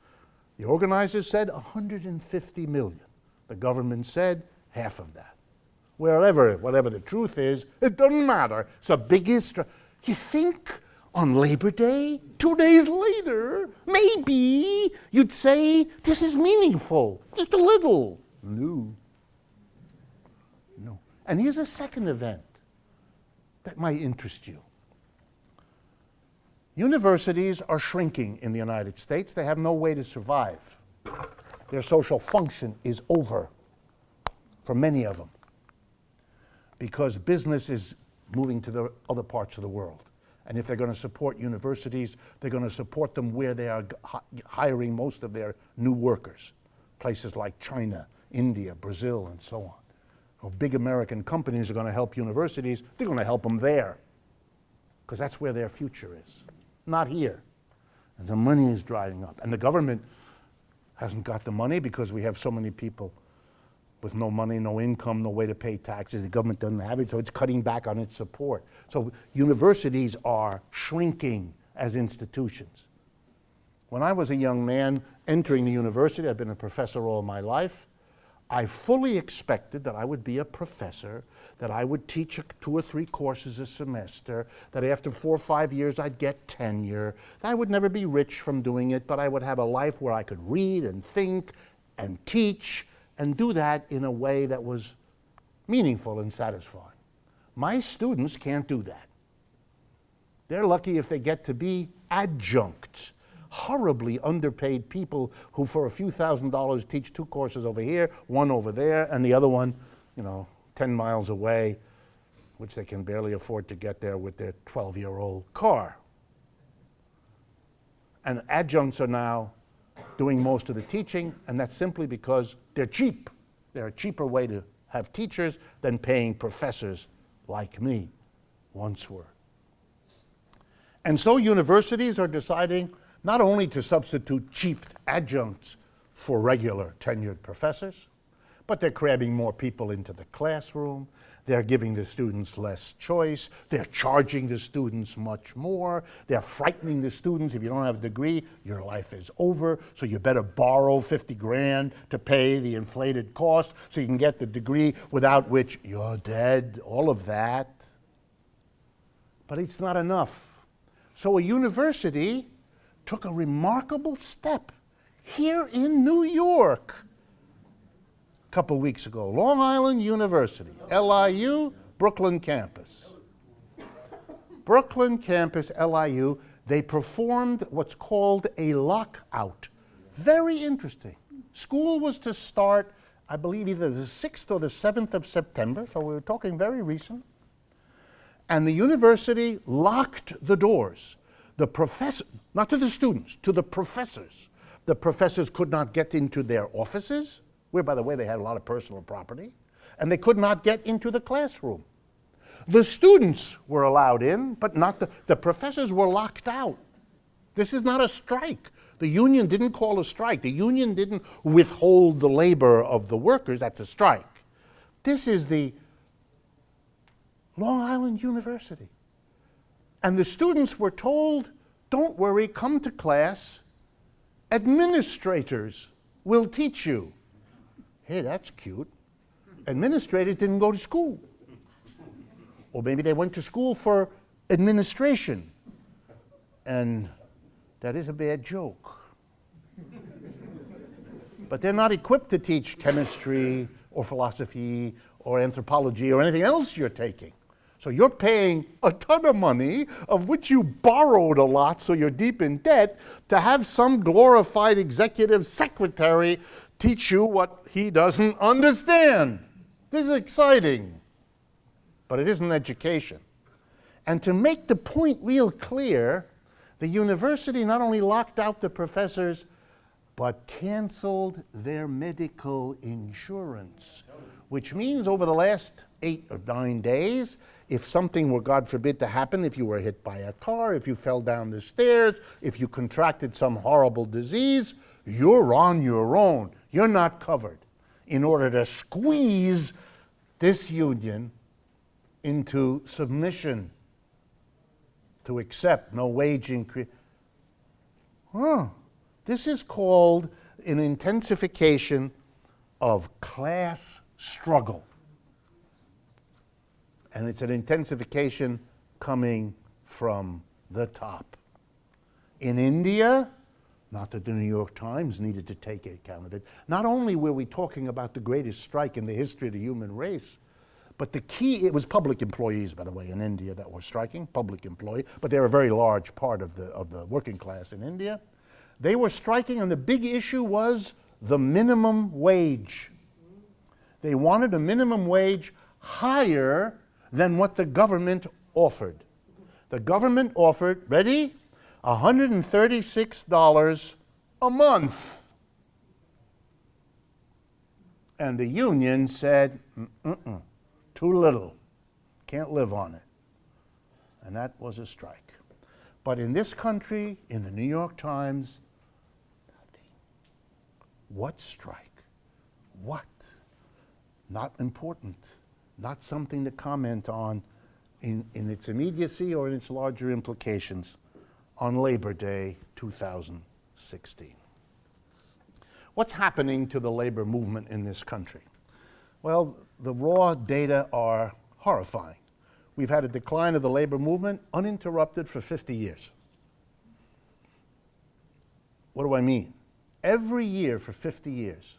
The organizers said 150 million. The government said half of that. Whatever the truth is, it doesn't matter. It's the biggest. You think On Labor Day, 2 days later, maybe you'd say, this is meaningful, just a little. No. No. And here's a second event that might interest you. Universities are shrinking in the United States. They have no way to survive. Their social function is over for many of them because business is moving to the other parts of the world. And if they're going to support universities, they're going to support them where they are hiring most of their new workers, places like China, India, Brazil, and so on. Well, big American companies are going to help universities. They're going to help them there because that's where their future is, not here. And the money is drying up. And the government hasn't got the money because we have so many people with no money, no income, no way to pay taxes. The government doesn't have it, so it's cutting back on its support. So universities are shrinking as institutions. When I was a young man entering the university, I've been a professor all my life, I fully expected that I would be a professor, that I would teach 2 or 3 courses a semester, that after 4 or 5 years I'd get tenure, that I would never be rich from doing it, but I would have a life where I could read and think and teach and do that in a way that was meaningful and satisfying. My students can't do that. They're lucky if they get to be adjuncts, horribly underpaid people who for a few $1,000s teach 2 courses over here, 1 over there, and the other one, 10 miles away, which they can barely afford to get there with their 12-year-old car. And adjuncts are now doing most of the teaching, and that's simply because they're cheap. They're a cheaper way to have teachers than paying professors like me once were. And so universities are deciding not only to substitute cheap adjuncts for regular tenured professors, but they're cramming more people into the classroom. They're giving the students less choice. They're charging the students much more. They're frightening the students. If you don't have a degree, your life is over, so you better borrow 50 grand to pay the inflated cost so you can get the degree without which you're dead, all of that. But it's not enough. So a university took a remarkable step here in New York a couple weeks ago. Long Island University, LIU, Brooklyn campus. Brooklyn campus, LIU, they performed what's called a lockout. Very interesting. School was to start, I believe, either the 6th or the 7th of September, so we were talking very recent. And the university locked the doors. The professor, not to the students, to the professors. The professors could not get into their offices, where, by the way, they had a lot of personal property, and they could not get into the classroom. The students were allowed in, but not the professors were locked out. This is not a strike. The union didn't call a strike. The union didn't withhold the labor of the workers. That's a strike. This is the Long Island University. And the students were told, don't worry, come to class. Administrators will teach you. Hey, that's cute. Administrators didn't go to school. Or maybe they went to school for administration. And that is a bad joke. But they're not equipped to teach chemistry or philosophy or anthropology or anything else you're taking. So you're paying a ton of money, of which you borrowed a lot, so you're deep in debt, to have some glorified executive secretary teach you what he doesn't understand. This is exciting, but it isn't education. And to make the point real clear, the university not only locked out the professors, but canceled their medical insurance, which means over the last 8 or 9 days, if something were, God forbid, to happen, if you were hit by a car, if you fell down the stairs, if you contracted some horrible disease, you're on your own. You're not covered. In order to squeeze this union into submission, to accept no wage increase. This is called an intensification of class struggle. And it's an intensification coming from the top. In India, not that the New York Times needed to take account of it, not only were we talking about the greatest strike in the history of the human race, but the key, it was public employees, by the way, in India that were striking, public employees, but they're a very large part of the working class in India. They were striking, and the big issue was the minimum wage. They wanted a minimum wage higher than what the government offered. The government offered, ready? $136 a month. And the union said, too little, can't live on it. And that was a strike. But in this country, in the New York Times, nothing. What strike? What? Not important, not something to comment on in its immediacy or in its larger implications on Labor Day 2016. What's happening to the labor movement in this country? Well, the raw data are horrifying. We've had a decline of the labor movement uninterrupted for 50 years. What do I mean? Every year for 50 years,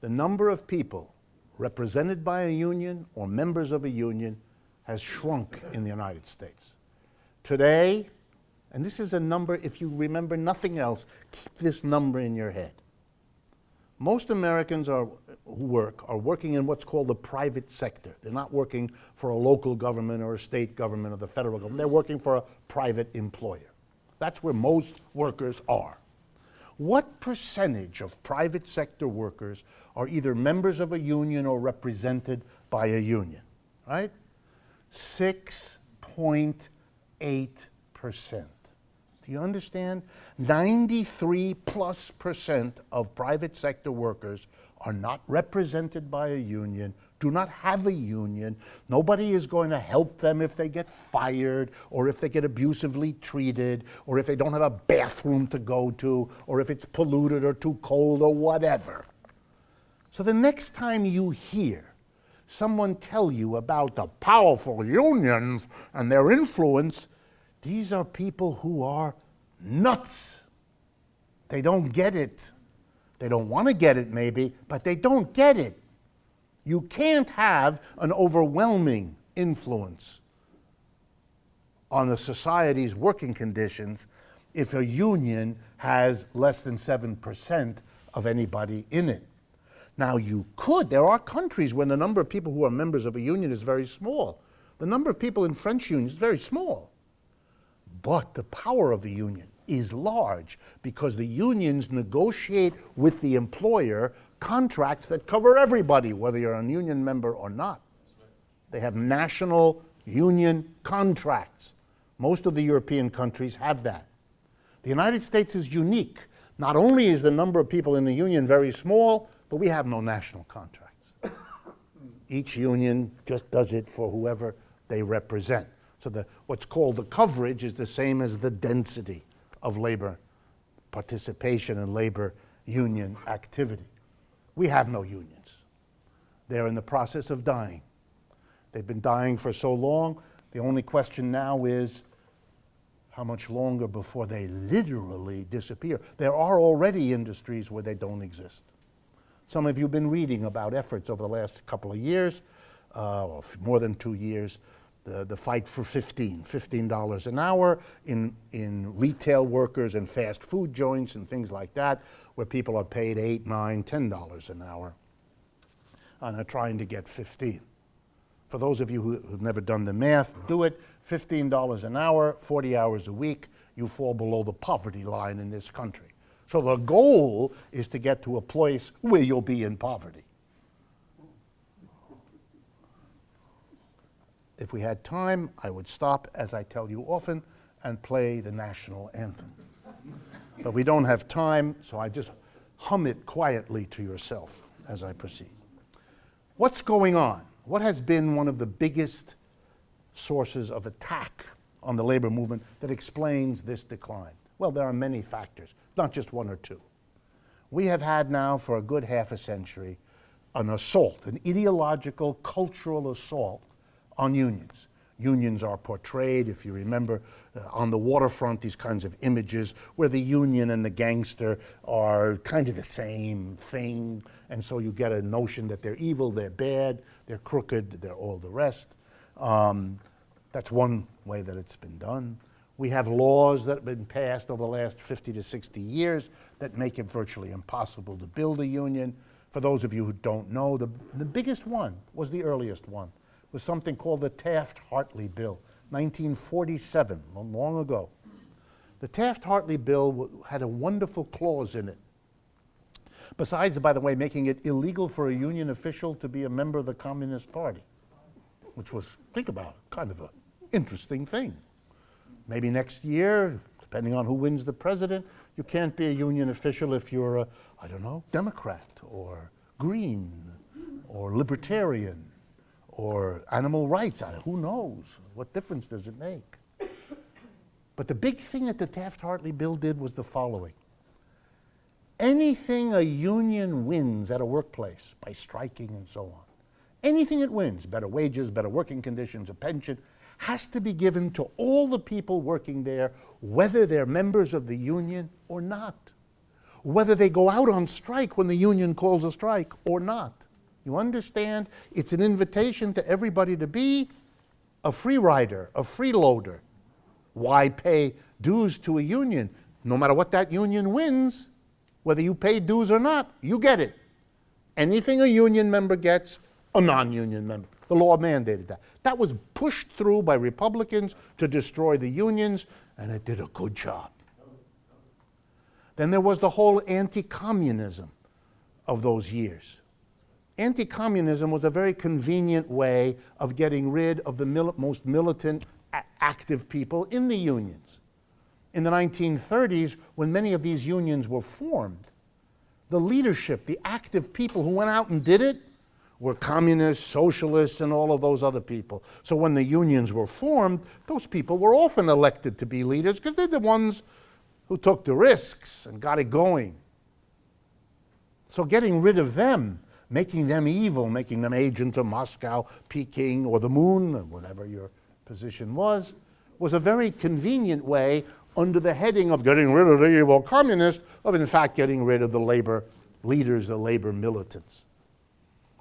the number of people represented by a union or members of a union has shrunk in the United States. Today, and this is a number, if you remember nothing else, keep this number in your head. Most Americans who work are working in what's called the private sector. They're not working for a local government or a state government or the federal government. They're working for a private employer. That's where most workers are. What percentage of private sector workers are either members of a union or represented by a union, right? 6.8%. Do you understand? 93+% of private sector workers are not represented by a union, do not have a union. Nobody is going to help them if they get fired or if they get abusively treated or if they don't have a bathroom to go to or if it's polluted or too cold or whatever. So the next time you hear someone tell you about the powerful unions and their influence, these are people who are nuts. They don't get it. They don't want to get it maybe, but they don't get it. You can't have an overwhelming influence on the society's working conditions if a union has less than 7% of anybody in it. Now you could, there are countries where the number of people who are members of a union is very small. The number of people in French unions is very small. But the power of the union is large because the unions negotiate with the employer contracts that cover everybody, whether you're a union member or not. They have national union contracts. Most of the European countries have that. The United States is unique. Not only is the number of people in the union very small, but we have no national contracts. Each union just does it for whoever they represent. So what's called the coverage is the same as the density of labor participation and labor union activity. We have no unions. They're in the process of dying. They've been dying for so long. The only question now is how much longer before they literally disappear. There are already industries where they don't exist. Some of you have been reading about efforts over the last couple of years, or more than 2 years, the fight for $15 an hour in retail workers and fast food joints and things like that, where people are paid $8, $9, $10 an hour and are trying to get 15. For those of you who've never done the math, do it. $15 an hour, 40 hours a week, you fall below the poverty line in this country. So the goal is to get to a place where you'll be in poverty. If we had time, I would stop, as I tell you often, and play the national anthem. But we don't have time, so I just hum it quietly to yourself as I proceed. What's going on? What has been one of the biggest sources of attack on the labor movement that explains this decline? Well, there are many factors, not just one or two. We have had now for a good half a century an assault, an ideological, cultural assault on unions. Unions are portrayed, if you remember, on the waterfront, these kinds of images where the union and the gangster are kind of the same thing, and so you get a notion that they're evil, they're bad, they're crooked, they're all the rest. That's one way that it's been done. We have laws that have been passed over the last 50 to 60 years that make it virtually impossible to build a union. For those of you who don't know, the biggest one was the earliest one, was something called the Taft-Hartley Bill, 1947, long ago. The Taft-Hartley Bill had a wonderful clause in it. Besides, by the way, making it illegal for a union official to be a member of the Communist Party, which was, think about it, kind of an interesting thing. Maybe next year, depending on who wins the president, you can't be a union official if you're a, I don't know, Democrat or Green or Libertarian or animal rights. Who knows? What difference does it make? But the big thing that the Taft-Hartley Bill did was the following. Anything a union wins at a workplace by striking and so on, anything it wins, better wages, better working conditions, a pension, has to be given to all the people working there, whether they're members of the union or not, whether they go out on strike when the union calls a strike or not. You understand? It's an invitation to everybody to be a free rider, a freeloader. Why pay dues to a union? No matter what that union wins, whether you pay dues or not, you get it. Anything a union member gets, a non-union member. The law mandated that. That was pushed through by Republicans to destroy the unions, and it did a good job. Then there was the whole anti-communism of those years. Anti-communism was a very convenient way of getting rid of the most militant, active people in the unions. In the 1930s, when many of these unions were formed, the leadership, the active people who went out and did it, were communists, socialists, and all of those other people. So when the unions were formed, those people were often elected to be leaders because they're the ones who took the risks and got it going. So getting rid of them, making them evil, making them agents of Moscow, Peking, or the moon, or whatever your position was a very convenient way, under the heading of getting rid of the evil communists, of in fact getting rid of the labor leaders, the labor militants.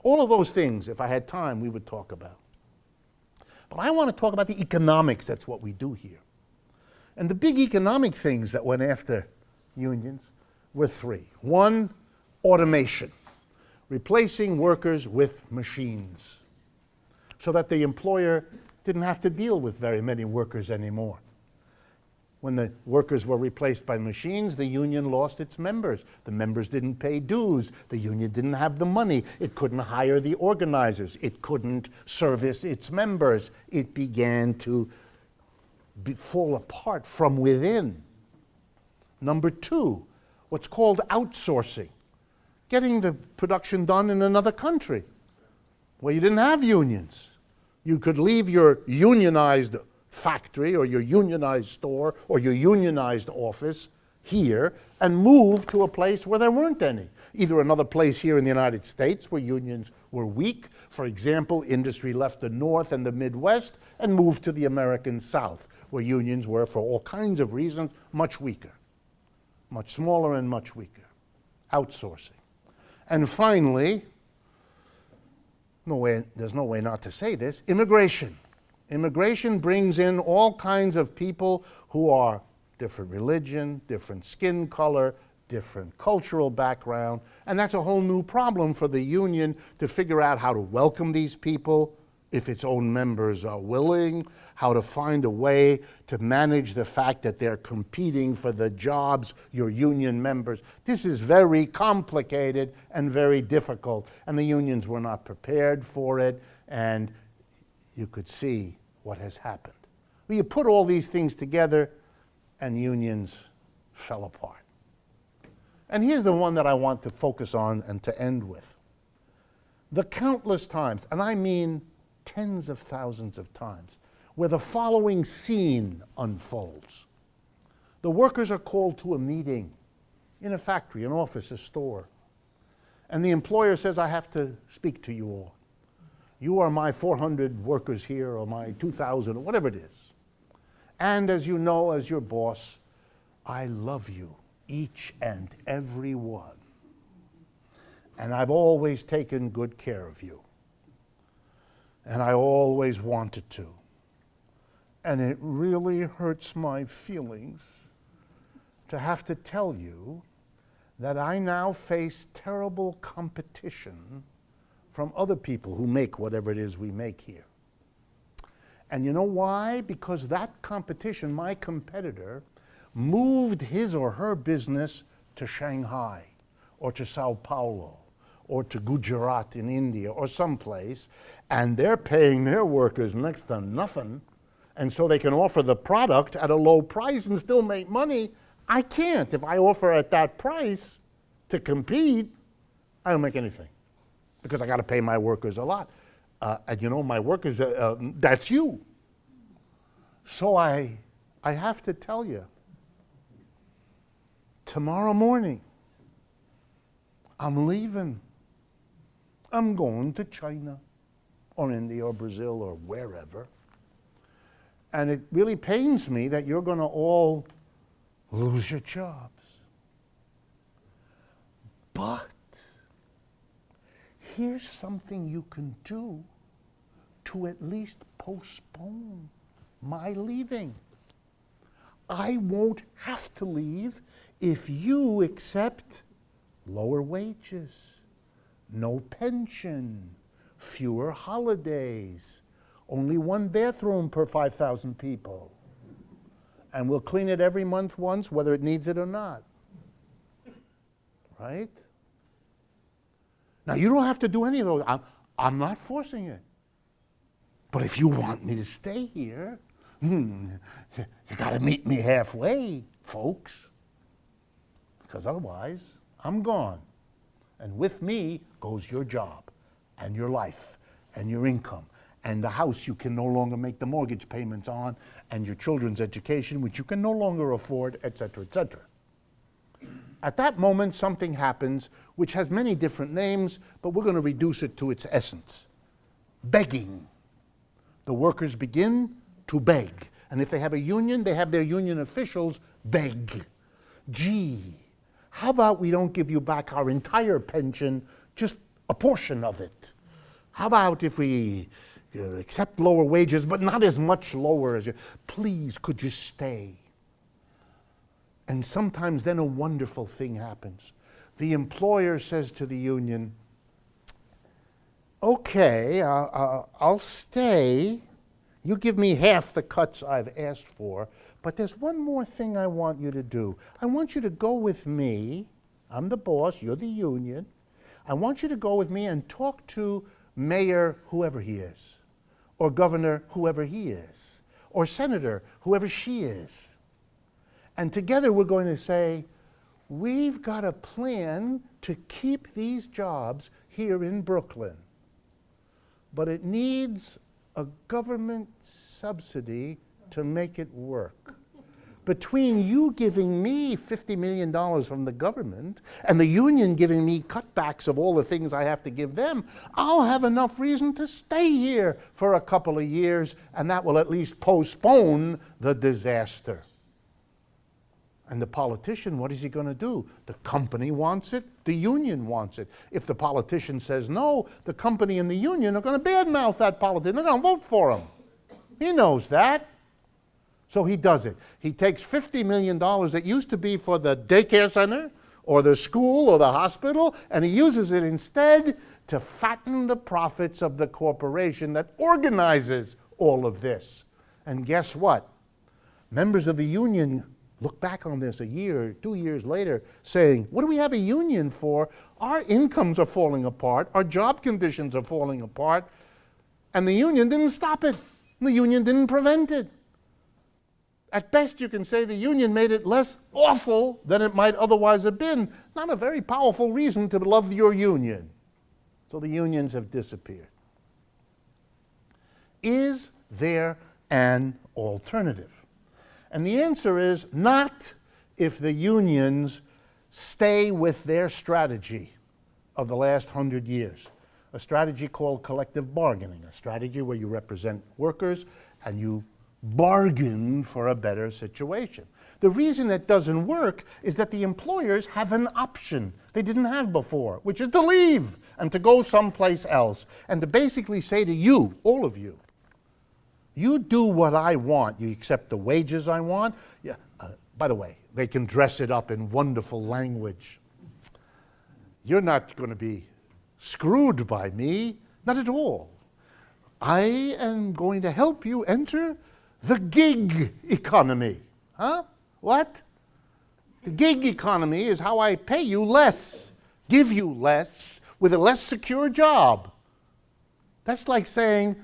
All of those things, if I had time, we would talk about. But I want to talk about the economics. That's what we do here. And the big economic things that went after unions were three. One, automation, replacing workers with machines so that the employer didn't have to deal with very many workers anymore. When the workers were replaced by machines, the union lost its members. The members didn't pay dues. The union didn't have the money. It couldn't hire the organizers. It couldn't service its members. It began to fall apart from within. Number two, what's called outsourcing, getting the production done in another country where you didn't have unions. You could leave your unionized factory or your unionized store or your unionized office here and move to a place where there weren't any. Either another place here in the United States where unions were weak. For example, industry left the North and the Midwest and moved to the American South, where unions were, for all kinds of reasons, much weaker, much smaller and much weaker. Outsourcing. And finally, there's no way not to say this, immigration. Immigration brings in all kinds of people who are different religion, different skin color, different cultural background, and that's a whole new problem for the union to figure out how to welcome these people, if its own members are willing, how to find a way to manage the fact that they're competing for the jobs, your union members. This is very complicated and very difficult, and the unions were not prepared for it, and you could see what has happened. Well, you put all these things together, and unions fell apart. And here's the one that I want to focus on and to end with. The countless times, and I mean tens of thousands of times, where the following scene unfolds. The workers are called to a meeting in a factory, an office, a store. And the employer says, I have to speak to you all. You are my 400 workers here, or my 2,000, or whatever it is. And as you know, as your boss, I love you, each and every one. And I've always taken good care of you. And I always wanted to. And it really hurts my feelings to have to tell you that I now face terrible competition from other people who make whatever it is we make here. And you know why? Because that competition, my competitor, moved his or her business to Shanghai, or to Sao Paulo, or to Gujarat in India, or someplace, and they're paying their workers next to nothing, and so they can offer the product at a low price and still make money. I can't. If I offer at that price to compete, I don't make anything, because I got to pay my workers a lot. And you know, my workers, that's you. So I have to tell you, tomorrow morning, I'm leaving. I'm going to China, or India, or Brazil, or wherever. And it really pains me that you're going to all lose your jobs. But here's something you can do to at least postpone my leaving. I won't have to leave if you accept lower wages, no pension, fewer holidays, only one bathroom per 5,000 people. And we'll clean it every month once, whether it needs it or not. Right? Now, you don't have to do any of those. I'm not forcing it. But if you want me to stay here, you got to meet me halfway, folks. Because otherwise, I'm gone. And with me goes your job, and your life, and your income, and the house you can no longer make the mortgage payments on, and your children's education, which you can no longer afford, etc., etc. At that moment, something happens which has many different names, but we're going to reduce it to its essence. Begging. The workers begin to beg. And if they have a union, they have their union officials beg. Gee, how about we don't give you back our entire pension, just a portion of it? How about if we accept lower wages, but not as much lower as you? Please, could you stay? And sometimes then a wonderful thing happens. The employer says to the union, okay, I'll stay. You give me half the cuts I've asked for, but there's one more thing I want you to do. I want you to go with me. I'm the boss, you're the union. I want you to go with me and talk to Mayor whoever he is, or Governor whoever he is, or Senator whoever she is. And together we're going to say, we've got a plan to keep these jobs here in Brooklyn. But it needs a government subsidy to make it work. Between you giving me $50 million from the government and the union giving me cutbacks of all the things I have to give them, I'll have enough reason to stay here for a couple of years, and that will at least postpone the disaster. And the politician, what is he going to do? The company wants it, the union wants it. If the politician says no, the company and the union are going to badmouth that politician. They're going to vote for him. He knows that. So he does it. He takes $50 million that used to be for the daycare center or the school or the hospital, and he uses it instead to fatten the profits of the corporation that organizes all of this. And guess what? Members of the union look back on this a year, 2 years later, saying, what do we have a union for? Our incomes are falling apart, our job conditions are falling apart, and the union didn't stop it. The union didn't prevent it. At best, you can say the union made it less awful than it might otherwise have been. Not a very powerful reason to love your union. So the unions have disappeared. Is there an alternative? And the answer is not if the unions stay with their strategy of the last 100 years. a strategy called collective bargaining, a strategy where you represent workers and you bargain for a better situation. The reason it doesn't work is that the employers have an option they didn't have before, which is to leave and to go someplace else and to basically say to you, all of you, you do what I want. You accept the wages I want. Yeah. By the way, they can dress it up in wonderful language. You're not going to be screwed by me, not at all. I am going to help you enter the gig economy. Huh? What? The gig economy is how I pay you less, give you less, with a less secure job. That's like saying,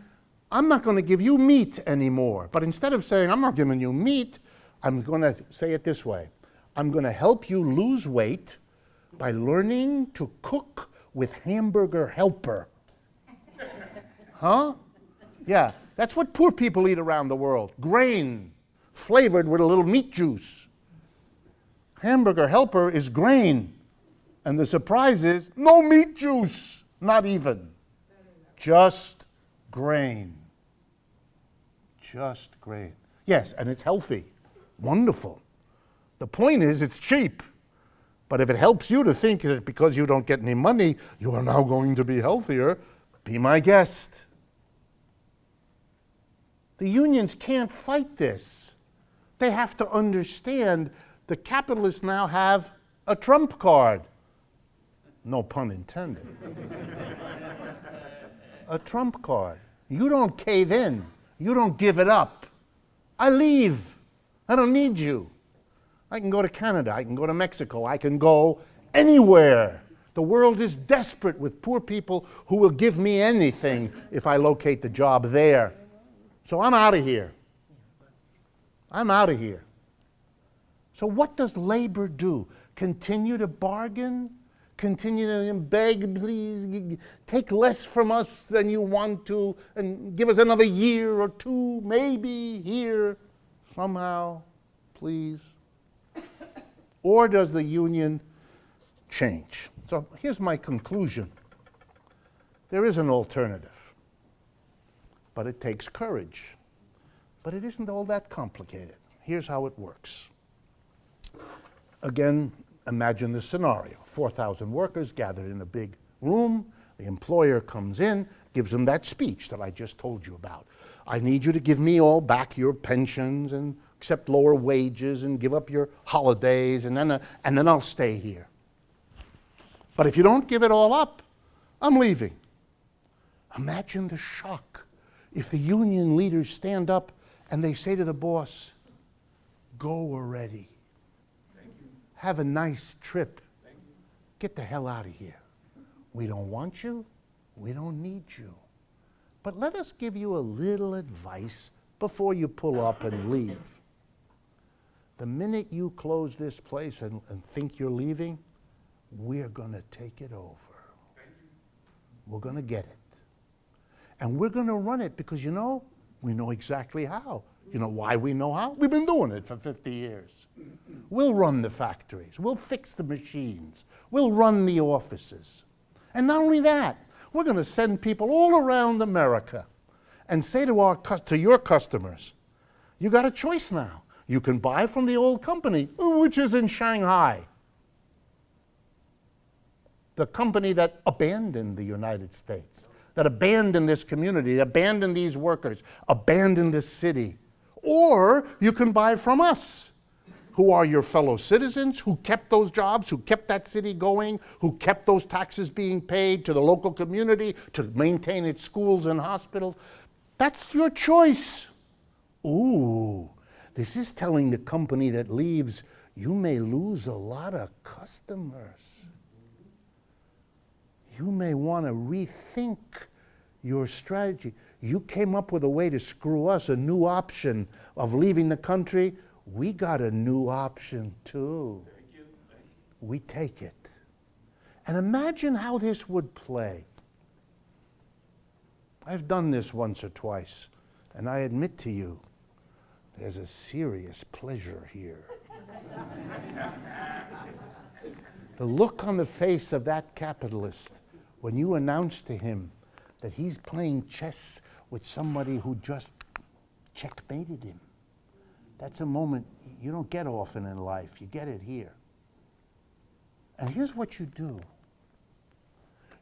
I'm not going to give you meat anymore. But instead of saying, I'm not giving you meat, I'm going to say it this way. I'm going to help you lose weight by learning to cook with hamburger helper. Huh? Yeah, that's what poor people eat around the world. Grain, flavored with a little meat juice. Hamburger helper is grain. And the surprise is, no meat juice, not even. Just grain. Just grain. Yes, and it's healthy. Wonderful. The point is, it's cheap. But if it helps you to think that because you don't get any money, you are now going to be healthier, be my guest. The unions can't fight this. They have to understand the capitalists now have a trump card. No pun intended. A trump card. You don't cave in. You don't give it up. I leave. I don't need you. I can go to Canada. I can go to Mexico. I can go anywhere. The world is desperate with poor people who will give me anything if I locate the job there. So I'm out of here. I'm out of here. So what does labor do? Continue to bargain? Continue to beg, please, take less from us than you want to, and give us another year or two, maybe here, somehow, please? Or does the union change? So here's my conclusion. There is an alternative, but it takes courage. But it isn't all that complicated. Here's how it works. Again, imagine the scenario. 4,000 workers gathered in a big room. The employer comes in, gives them that speech that I just told you about. I need you to give me all back your pensions and accept lower wages and give up your holidays, and then I'll stay here. But if you don't give it all up, I'm leaving. Imagine the shock if the union leaders stand up and they say to the boss, go already. Have a nice trip. Get the hell out of here. We don't want you. We don't need you. But let us give you a little advice before you pull up and leave. The minute you close this place and think you're leaving, we're going to take it over. We're going to get it. And we're going to run it because, you know, we know exactly how. You know why we know how? We've been doing it for 50 years. We'll run the factories. We'll fix the machines. We'll run the offices. And not only that, we're going to send people all around America and say to your customers, you got a choice now. You can buy from the old company, which is in Shanghai. The company that abandoned the United States, that abandoned this community, abandoned these workers, abandoned this city. Or you can buy from us, who are your fellow citizens, who kept those jobs, who kept that city going, who kept those taxes being paid to the local community to maintain its schools and hospitals. That's your choice. Ooh, this is telling the company that leaves, you may lose a lot of customers. You may want to rethink your strategy. You came up with a way to screw us, a new option of leaving the country. We got a new option too. Thank you. We take it. And imagine how this would play. I've done this once or twice, and I admit to you, there's a serious pleasure here. The look on the face of that capitalist when you announce to him that he's playing chess with somebody who just checkmated him, that's a moment you don't get often in life. You get it here. And here's what you do.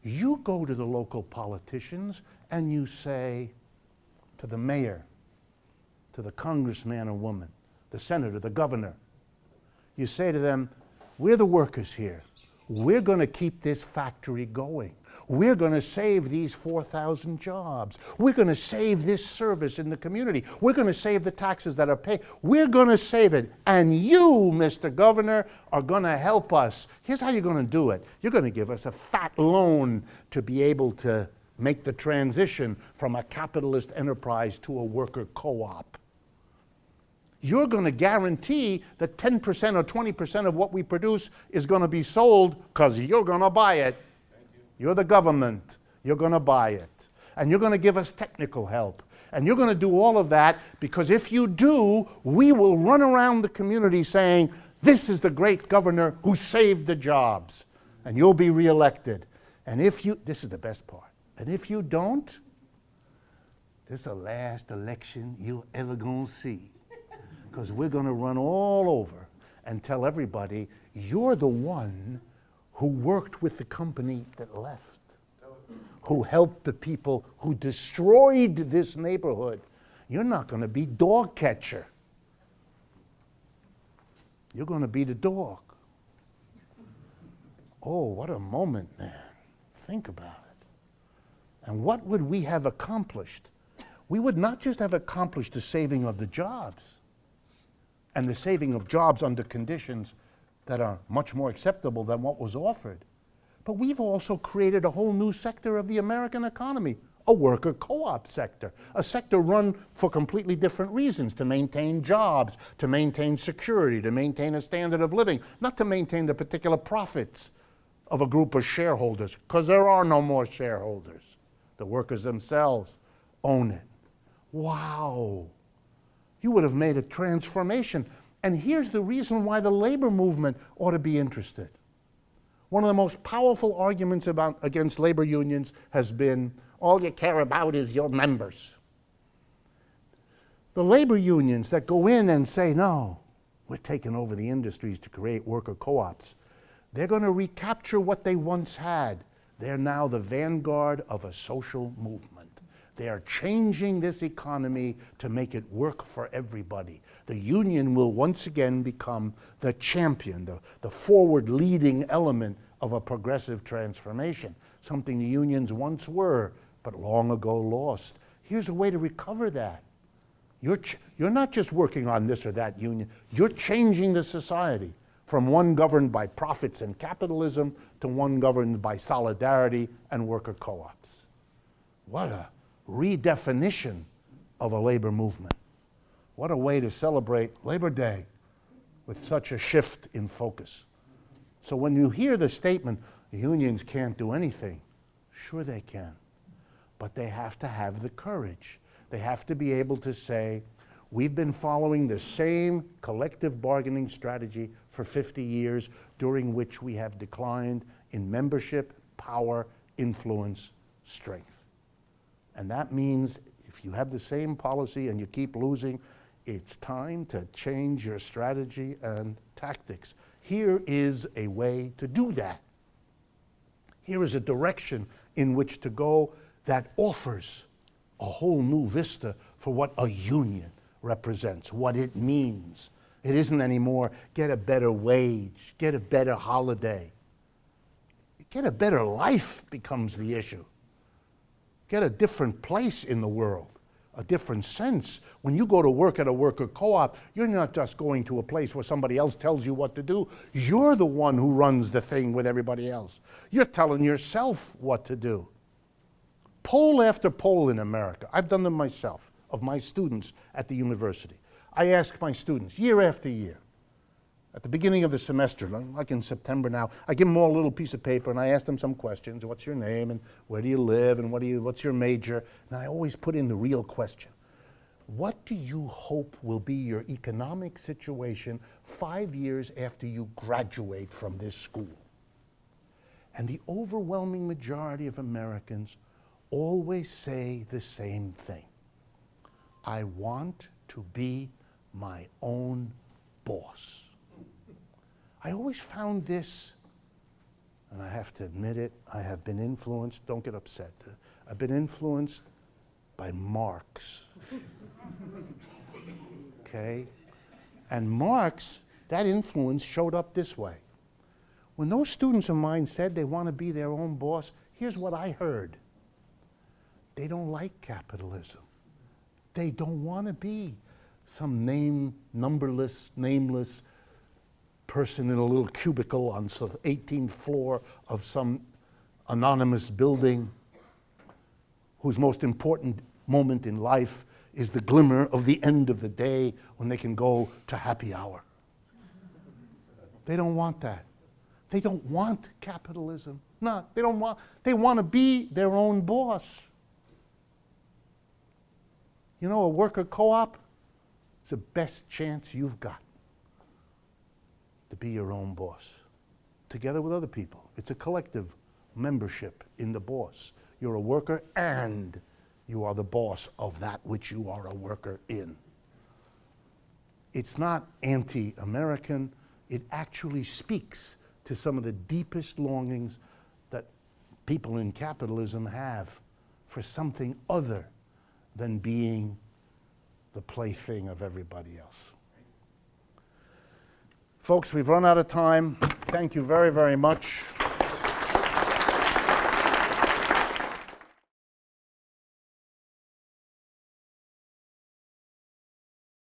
You go to the local politicians and you say to the mayor, to the congressman or woman, the senator, the governor, you say to them, we're the workers here. We're going to keep this factory going. We're going to save these 4,000 jobs. We're going to save this service in the community. We're going to save the taxes that are paid. We're going to save it. And you, Mr. Governor, are going to help us. Here's how you're going to do it. You're going to give us a fat loan to be able to make the transition from a capitalist enterprise to a worker co-op. You're going to guarantee that 10% or 20% of what we produce is going to be sold because you're going to buy it. You're the government. You're going to buy it. And you're going to give us technical help. And you're going to do all of that because if you do, we will run around the community saying, this is the great governor who saved the jobs. And you'll be reelected. And if you, this is the best part, and if you don't, this is the last election you're ever going to see. Because we're going to run all over and tell everybody, you're the one who worked with the company that left, who helped the people who destroyed this neighborhood. You're not going to be dog catcher. You're going to be the dog. Oh, what a moment, man. Think about it. And what would we have accomplished? We would not just have accomplished the saving of the jobs, and the saving of jobs under conditions that are much more acceptable than what was offered. But we've also created a whole new sector of the American economy, a worker co-op sector, a sector run for completely different reasons, to maintain jobs, to maintain security, to maintain a standard of living, not to maintain the particular profits of a group of shareholders, because there are no more shareholders. The workers themselves own it. Wow. You would have made a transformation. And here's the reason why the labor movement ought to be interested. One of the most powerful arguments against labor unions has been, all you care about is your members. The labor unions that go in and say, no, we're taking over the industries to create worker co-ops, they're going to recapture what they once had. They're now the vanguard of a social movement. They are changing this economy to make it work for everybody. The union will once again become the champion, the forward-leading element of a progressive transformation, something the unions once were, but long ago lost. Here's a way to recover that. You're not just working on this or that union. You're changing the society from one governed by profits and capitalism to one governed by solidarity and worker co-ops. What a redefinition of a labor movement. What a way to celebrate Labor Day with such a shift in focus. So when you hear the statement, the unions can't do anything, sure they can. But they have to have the courage. They have to be able to say, we've been following the same collective bargaining strategy for 50 years, during which we have declined in membership, power, influence, strength. And that means if you have the same policy and you keep losing, it's time to change your strategy and tactics. Here is a way to do that. Here is a direction in which to go that offers a whole new vista for what a union represents, what it means. It isn't anymore get a better wage, get a better holiday. Get a better life becomes the issue. Get a different place in the world, a different sense. When you go to work at a worker co-op, you're not just going to a place where somebody else tells you what to do. You're the one who runs the thing with everybody else. You're telling yourself what to do. Poll after poll in America, I've done them myself, of my students at the university. I ask my students year after year, at the beginning of the semester, like in September now, I give them all a little piece of paper and I ask them some questions. What's your name and where do you live and what's your major? And I always put in the real question. What do you hope will be your economic situation 5 years after you graduate from this school? And the overwhelming majority of Americans always say the same thing. I want to be my own boss. I always found this, and I have to admit it, I have been influenced, don't get upset, I've been influenced by Marx. Okay? And Marx, that influence showed up this way. When those students of mine said they want to be their own boss, here's what I heard. They don't like capitalism. They don't want to be some numberless, nameless person in a little cubicle on the 18th floor of some anonymous building whose most important moment in life is the glimmer of the end of the day when they can go to happy hour. They don't want that. They don't want capitalism. No, they don't want, they want to be their own boss. You know, a worker co-op is the best chance you've got to be your own boss, together with other people. It's a collective membership in the boss. You're a worker and you are the boss of that which you are a worker in. It's not anti-American. It actually speaks to some of the deepest longings that people in capitalism have for something other than being the plaything of everybody else. Folks, we've run out of time. Thank you very, very much.